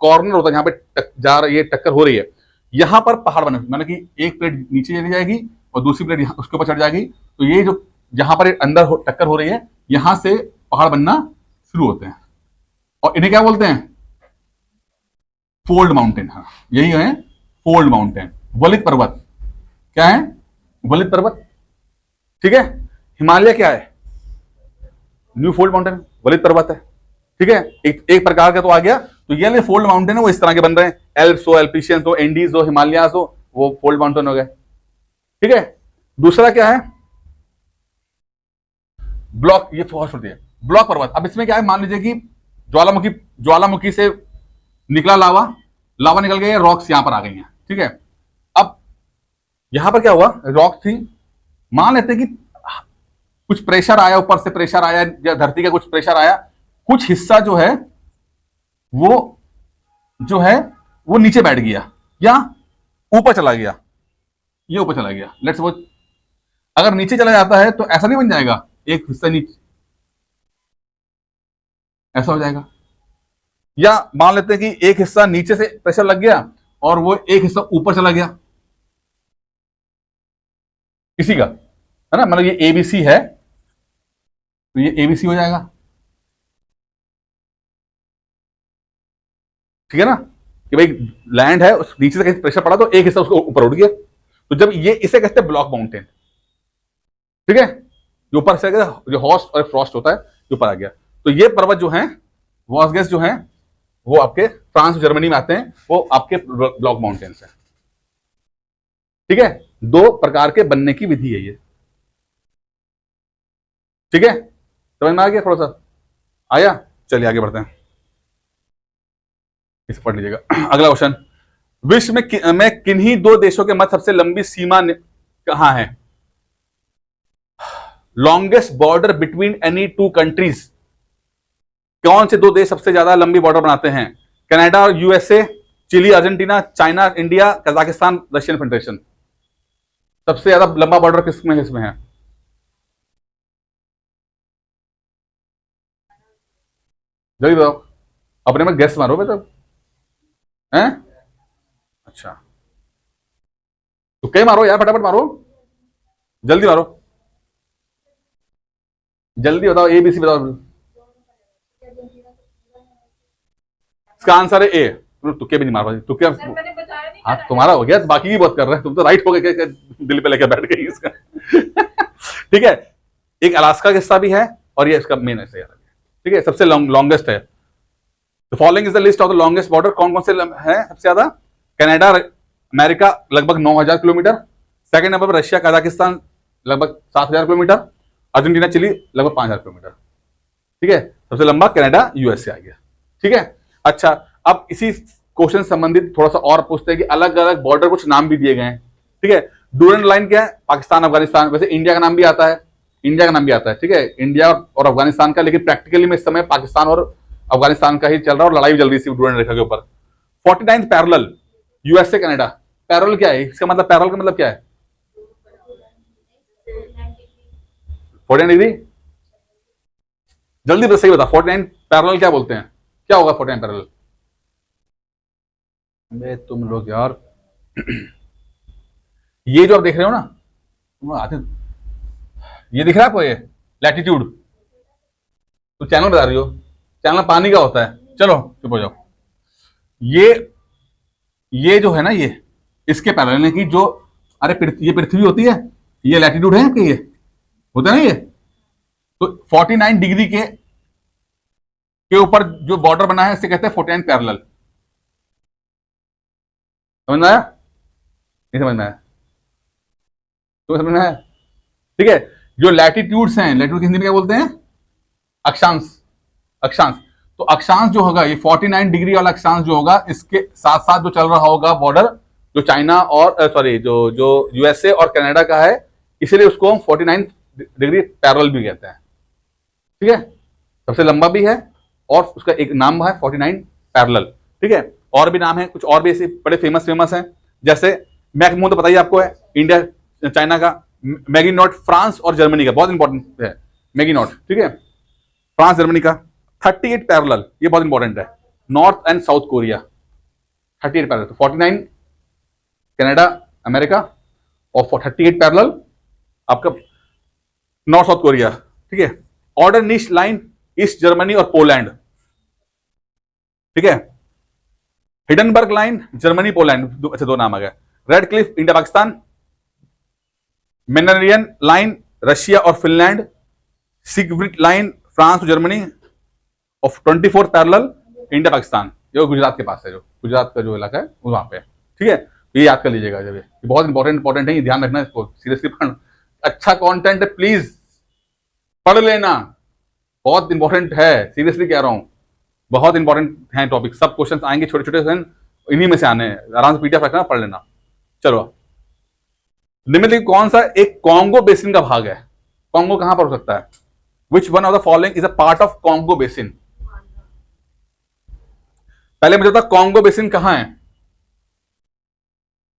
कॉर्नर होता है, जहां पे जा रही है, टक्कर हो रही है, यहां पर पहाड़ बने, माना कि एक प्लेट नीचे चली जाएगी और दूसरी प्लेट उसके ऊपर चढ़ जाएगी, तो ये जो जहां पर अंदर टक्कर हो रही है, यहां से पहाड़ बनना शुरू होते हैं, और इन्हें क्या बोलते हैं, फोल्ड माउंटेन। हाँ, यही है फोल्ड माउंटेन, वलित पर्वत। क्या है, वलित पर्वत, ठीक है। हिमालय क्या है, न्यू फोल्ड माउंटेन, वलित पर्वत है, ठीक है। एक प्रकार का तो आ गया। तो ये फोल्ड माउंटेन है, वो इस तरह के बन रहे हैं, एल्प्स हो, एल्पिशियंस हो, एंडीज हो, हिमालयास हो, वो फोल्ड माउंटेन हो गए, ठीक है। दूसरा क्या है, ब्लॉक, ये फॉर्स होती है, ब्लॉक पर्वत। अब इसमें क्या है, मान लीजिए कि ज्वालामुखी से निकला लावा, लावा निकल गया, रॉक्स यहां पर आ गई हैं, ठीक है। अब यहां पर क्या हुआ, रॉक थी, मान लेते हैं कि कुछ प्रेशर आया, ऊपर से प्रेशर आया, या धरती का कुछ प्रेशर आया, कुछ हिस्सा जो है वो जो है वो नीचे बैठ गया या ऊपर चला गया, ये ऊपर चला गया। लेट्स सपोज अगर नीचे चला जाता है तो ऐसा नहीं बन जाएगा, एक हिस्सा नीचे ऐसा हो जाएगा, या मान लेते हैं कि एक हिस्सा नीचे से प्रेशर लग गया और वो एक हिस्सा ऊपर चला गया, किसी का है ना, मतलब ये एबीसी है तो ये एबीसी हो जाएगा, ठीक है ना, कि भाई लैंड है, उस नीचे से कहीं प्रेशर पड़ा तो एक हिस्सा उसको ऊपर उठ गया, तो जब ये इसे कहते हैं ब्लॉक माउंटेन, ठीक है। जो ऊपर से जो हॉस्ट और फ्रॉस्ट होता है जो ऊपर आ गया, तो ये पर्वत जो है, वॉसगेस जो है, वो आपके फ्रांस और जर्मनी में आते हैं, वो आपके ब्लॉक माउंटेन्स है, ठीक है। दो प्रकार के बनने की विधि है ये, ठीक है, समझ में आ गया, थोड़ा सा आया। चलिए आगे बढ़ते हैं, इसे पढ़ लीजिएगा। अगला क्वेश्चन, विश्व में किन्हीं दो देशों के मध्य सबसे लंबी सीमा कहां है, longest border between any two countries, कौन से दो देश सबसे ज्यादा लंबी बॉर्डर बनाते हैं, कनाडा और USA, chilli Argentina, China India, Kazakhstan Russian federation. सबसे ज्यादा लंबा बॉर्डर किसमें है, जल्दी बताओ, अपने में गैस मारो बेटा, हैं? अच्छा, तो कई मारो यार, फटाफट मारो, जल्दी मारो। जल्दी बताओ, ए बी सी बताओ। इसका आंसर है ए। तुम तुक्के भी नहीं मार पाती, तुक्के हाँ तुम्हारा हो गया, तो बाकी की बात कर रहे हैं, तुम तो राइट हो गए, दिल पे लेके बैठ गई इसका। ठीक है, एक अलास्का का हिस्सा भी है और ये इसका मेन ऐसे, ठीक है, सबसे लॉन्गेस्ट है। The following is the list of the longest border, कौन कौन से है सबसे ज्यादा? कनाडा अमेरिका लगभग 9000 किलोमीटर, सेकंड नंबर पर रशिया कजाकिस्तान लगभग 7000 किलोमीटर, अर्जेंटीना चिली लगभग 5000 किलोमीटर। ठीक है, सबसे लंबा कनाडा यूएसए आ गया। ठीक है, अच्छा अब इसी क्वेश्चन संबंधित थोड़ा सा और पूछते हैं कि अलग अलग बॉर्डर कुछ नाम भी दिए गए हैं। ठीक है, डूरंड लाइन क्या है? पाकिस्तान अफगानिस्तान, वैसे इंडिया का नाम भी आता है, इंडिया का नाम भी आता है। ठीक है, इंडिया और अफगानिस्तान का, लेकिन प्रैक्टिकली में इस समय पाकिस्तान और अफगानिस्तान का ही चल रहा है और लड़ाई भी चल रही थी डूरंड रेखा के ऊपर। 49th parallel USA Canada, parallel क्या है इसका मतलब? पैरेलल का मतलब क्या है? 49 डिग्री, जल्दी बस सही बता, 49 पैरेलल क्या बोलते हैं? क्या होगा 49 पैरेलल? तुम लोग यार ये जो आप देख रहे हो ना, तुम आते, ये दिख रहा है आपको, ये लैटिट्यूड, तो चैनल बता रही हो, चैनल पानी का होता है। चलो चुप हो जाओ। ये जो है ना, ये इसके पैरेलल है कि जो, अरे ये पृथ्वी होती है, ये लैटिट्यूड है कि ये होता है ना, ये तो 49 डिग्री के ऊपर जो बॉर्डर बना है इसे कहते हैं 49 पैरेलल। समझ में आया? नहीं समझ में आया? तो समझ में आया? ठीक है, जो लैटिट्यूड्स हैं, लैटिट्यूड हिंदी में क्या बोलते हैं? अक्षांश। अक्षांश, तो अक्षांश जो होगा, ये 49 डिग्री वाला अक्षांश जो होगा, इसके साथ साथ जो चल रहा होगा बॉर्डर, जो चाइना और सॉरी जो यूएसए और कनाडा का है, इसलिए उसको हम 49 डिग्री पैरेलल भी कहते हैं। ठीक है, सबसे लंबा भी है और उसका एक नाम है 49 पैरेलल। ठीक है, और भी नाम है, कुछ और भी ऐसे बड़े फेमस हैं, जैसे मैकमोन तो बताइए आपको है, इंडिया चाइना का, मैगिनॉट फ्रांस और जर्मनी का, बहुत इंपॉर्टेंट है मैगिनॉट। ठीक है, फ्रांस जर्मनी का। 38 पैरेलल, ये बहुत इंपॉर्टेंट है, north and south Korea. 38 parallel, तो 49 कनाडा अमेरिका और 38 पैरेलल आपका नॉर्थ साउथ कोरिया। ठीक है, ऑर्डर निश लाइन ईस्ट जर्मनी और पोलैंड। ठीक है, हिडनबर्ग लाइन जर्मनी पोलैंड, अच्छा दो नाम आ गए। Radcliffe India Pakistan, Mannerheim line Russia और फिनलैंड, सिगफ्रीड लाइन फ्रांस और जर्मनी, और 24 पैरेलल इंडिया पाकिस्तान, जो गुजरात के पास है, जो गुजरात का जो इलाका है वहां पे। ठीक है, ये याद कर लीजिएगा, जब ये बहुत इंपॉर्टेंट है, ये ध्यान रखना इसको, सीरियसली पढ़ना। अच्छा कंटेंट है, प्लीज पढ़ लेना, बहुत इंपॉर्टेंट है, सीरियसली कह रहा हूं, बहुत इंपॉर्टेंट है टॉपिक। सब क्वेश्चंस आएंगे छोटे छोटे, इन्हीं में से आने हैं, आराम से पीडीएफ रखना, पढ़ लेना। चलो, निम्नलिखित कौन सा एक कॉन्गो बेसिन का भाग है? कॉन्गो कहां पर हो सकता है? Which one of the following is a part of Congo basin? पहले मुझे बता, कॉन्गो बेसिन कहां है?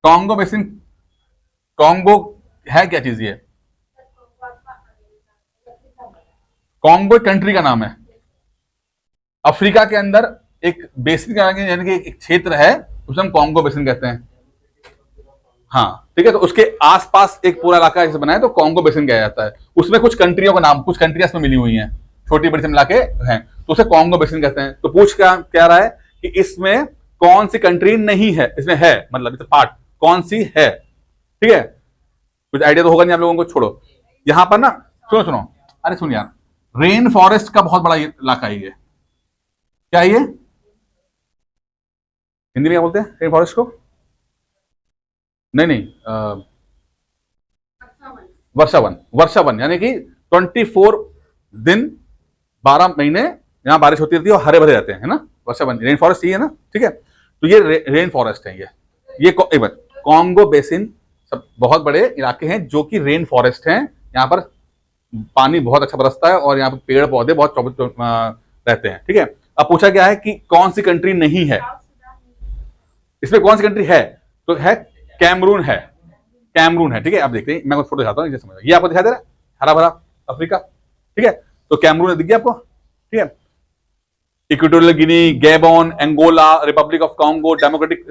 कॉन्गो बेसिन, कॉन्गो है क्या चीज? ये कॉन्गो कंट्री का नाम है, अफ्रीका के अंदर एक बेसिन का, यानी कि एक क्षेत्र है, उसे हम कॉन्गो बेसिन कहते हैं। हाँ ठीक है, तो उसके आसपास एक पूरा इलाका जैसे बना है, तो कॉन्गो बेसिन कहा जाता है। उसमें कुछ कंट्रियों का नाम, कुछ कंट्रियां इसमें मिली हुई हैं, छोटी बड़ी से मिला के हैं, तो उसे कॉन्गो बेसिन कहते हैं। तो पूछ क्या रहा है कि इसमें कौन सी कंट्री नहीं है? इसमें है, मतलब इट्स पार्ट, कौन सी है? ठीक है, कुछ आइडिया तो होगा नहीं आप लोगों को, छोड़ो। यहां पर ना, सुनो, अरे सुन यार, रेन फॉरेस्ट का बहुत बड़ा इलाका है ये। क्या ये हिंदी में क्या बोलते हैं रेन फॉरेस्ट को? नहीं, वर्षावन, यानी कि 24 दिन 12 महीने यहां बारिश होती रहती है और हरे भरे रहते हैं, है ना? वर्षावन, रेन फॉरेस्ट ही है ना? ठीक है, तो ये रेन फॉरेस्ट है। ये कॉन्गो बेसिन, सब बहुत बड़े इलाके हैं जो कि रेन फॉरेस्ट हैं, यहाँ पर पानी बहुत अच्छा बरसता है और यहाँ पर पेड़ पौधे बहुत रहते हैं। ठीक है, अब पूछा गया है कि कौन सी कंट्री नहीं है इसमें? कौन सी कंट्री है? तो है कैमरून है, कैमरून है। ठीक है, आप देखते हैं, मैं कुछ फोटो दिखाता हूँ, समझ ये आपको दिखाई दे रहा है, हरा भरा अफ्रीका। ठीक है, तो कैमरून दिख गया आपको? ठीक है, Equatorial Guinea, Gabon, Angola, Republic of Congo, Democratic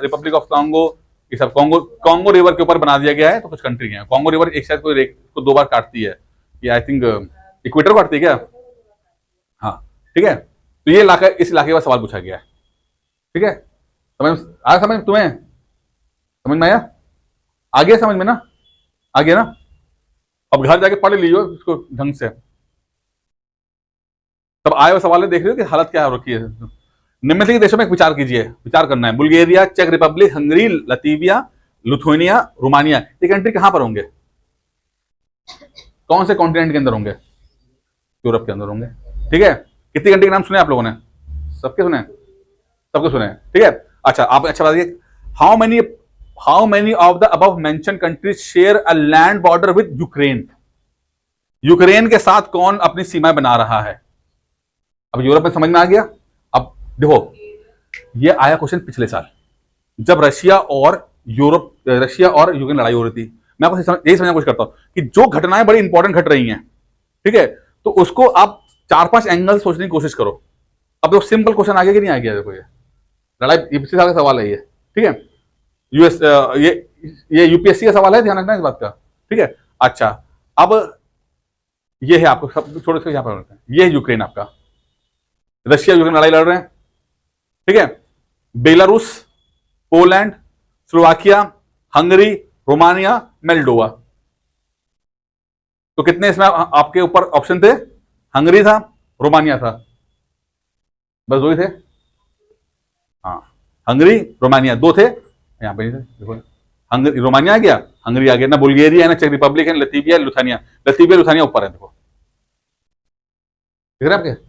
Republic of Congo, ये सब कॉन्गो रिवर के ऊपर बना दिया गया है। तो कुछ कंट्री हैं, कॉन्गो रिवर एक शायद को 2 बार काटती है, ये आई थिंक इक्वेटर को काटती है क्या? हाँ ठीक है, तो ये इलाका, इस इलाके का सवाल पूछा गया है। ठीक है, समझ आया? समझ तुम्हें, समझ में आया? आ गया समझ में ना? आ गया ना? अब घर जाके पढ़ लीजिए इसको ढंग से। तब आए हुए सवाल देख रहे हो कि हालत क्या हो रखी है। निम्नलिखित देशों में विचार कीजिए, विचार करना है। बुल्गारिया, चेक Republic, Hungary, Latvia, Lithuania, Romania. ये कंट्री कहां पर होंगे? कौन से कॉन्टिनेंट के अंदर होंगे? यूरोप के अंदर होंगे। ठीक है, कितनी कंट्री के नाम सुने आप लोगों ने? सबके सुने? सबके सुने, ठीक है। अच्छा, आप अच्छा बताइए, how many of the above mention countries share a land border with Ukraine? Ukraine के साथ कौन अपनी सीमाएं बना रहा है? अब यूरोप में समझ में आ गया। अब देखो, ये आया क्वेश्चन पिछले साल, जब रशिया और यूक्रेन लड़ाई हो रही थी। मैं आपको यही समझना कोशिश करता हूं कि जो घटनाएं बड़ी इंपॉर्टेंट घट रही हैं, ठीक है, तो उसको आप 4-5 एंगल सोचने की कोशिश करो। अब देखो, सिंपल क्वेश्चन आ गया कि नहीं आ गया? देखो, ये लड़ाई, ये पिछले साल का सवाल है ये, ठीक है। यूएस ये यूपीएससी का सवाल है, ध्यान रखना इस बात का, ठीक है। अच्छा, अब ये है, आपको सब छोड़ के यहां पर, ये है यूक्रेन आपका। रशिया यूक्रेन लड़ाई लड़ रहे हैं, ठीक है। Belarus, Poland, Slovakia, Hungary, Romania, Moldova. तो कितने इसमें आपके ऊपर ऑप्शन थे? हंगरी था, रोमानिया था, बस दो ही थे। हाँ, हंगरी रोमानिया दो थे, यहां पे नहीं थे। देखो, हंगरी रोमानिया आ गया, हंगरी आ गया ना, बुल्गारिया है ना, चेक रिपब्लिक है, लतीविया, लुथानिया ऊपर है। देखो, दिख रहा है आपके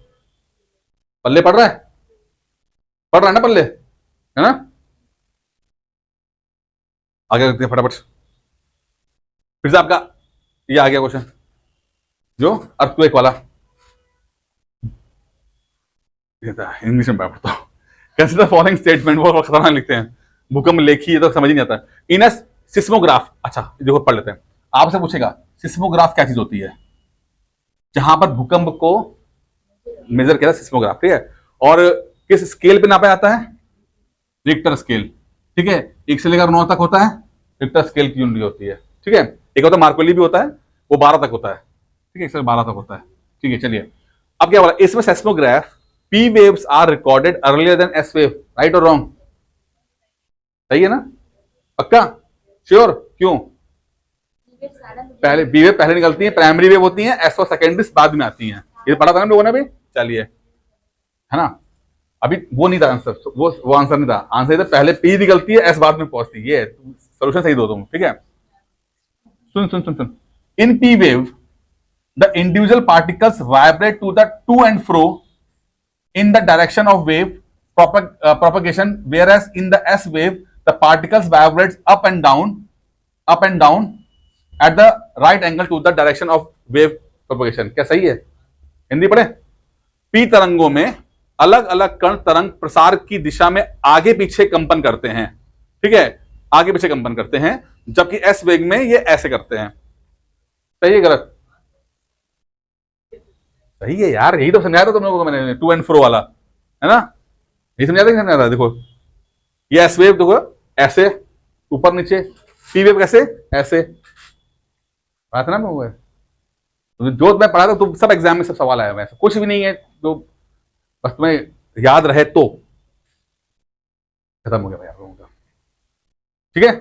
पल्ले? पड़ रहा है? पड़ रहा है ना पल्ले, है ना? आगे रखते हैं फटाफट। फिर से आपका ये आ गया क्वेश्चन, जो अर्थक्वेक वाला, इंग्लिश में पढ़ता हूं। कंसीडर फॉलोइंग स्टेटमेंट, वो खतरनाक लिखते हैं, भूकंप लेखी, ये तो समझ ही नहीं आता। इन सिस्मोग्राफ, अच्छा देखो पढ़ लेते हैं। आपसे पूछेगा सिस्मोग्राफ क्या चीज होती है? जहां पर भूकंप को मेजर किया, सिस्मोग्राफ, ठीक है। और किस स्केल पे नापा जाता है? रिक्टर स्केल, ठीक है। 1 से लेकर 9 तक होता है, रिक्टर स्केल की यूनिट होती है, ठीक है। एक होता है मार्कोली भी होता है, वो 12 तक होता है, ठीक है, 1 से 12 तक होता है, ठीक है। चलिए, अब क्या बोला इसमें? Seismograph, P waves are recorded earlier than S wave, right or wrong? सही है ना? पक्का? श्योर? क्यों? पहले B वेव पहले निकलती है, प्राइमरी वेव होती है, S और सेकेंडरी बाद में आती हैं। ये पढ़ा था ना लोगों ने भी? चलिए, है ना? अभी वो नहीं था आंसर, वो आंसर नहीं था। आंसर था पहले P निकलती है, S बाद में पहुंचती है। ये सोल्यूशन सही दो तुम, ठीक है। सुन सुन सुन सुन, इन P wave the individual particles vibrate to the to and fro in the direction of wave propagation, whereas in the S wave the particles vibrates up and down at the right angle to the direction of wave propagation। क्या सही है? हिंदी पढ़े? P तरंगों में अलग अलग कण तरंग प्रसार की दिशा में आगे पीछे कंपन करते हैं, ठीक है, आगे पीछे कंपन करते हैं, जबकि एस वेग में ये ऐसे करते हैं। सही है गलत? सही है यार, यही तो समझाया था तुम लोगों को मैंने, टू एंड फ्रो वाला, है ना? यही समझाया था कि समझाया था? देखो, ये एस वेव देखो ऐसे ऊपर नीचे, पी वेव कैसे? ऐसे। बात ना हुआ है जो मैं पढ़ा था, तो सब एग्जाम में सब सवाल आया हुआ है, कुछ भी नहीं है, तो बस तुम्हें याद रहे तो खत्म हो गया भाई आप लोगों का, ठीक है।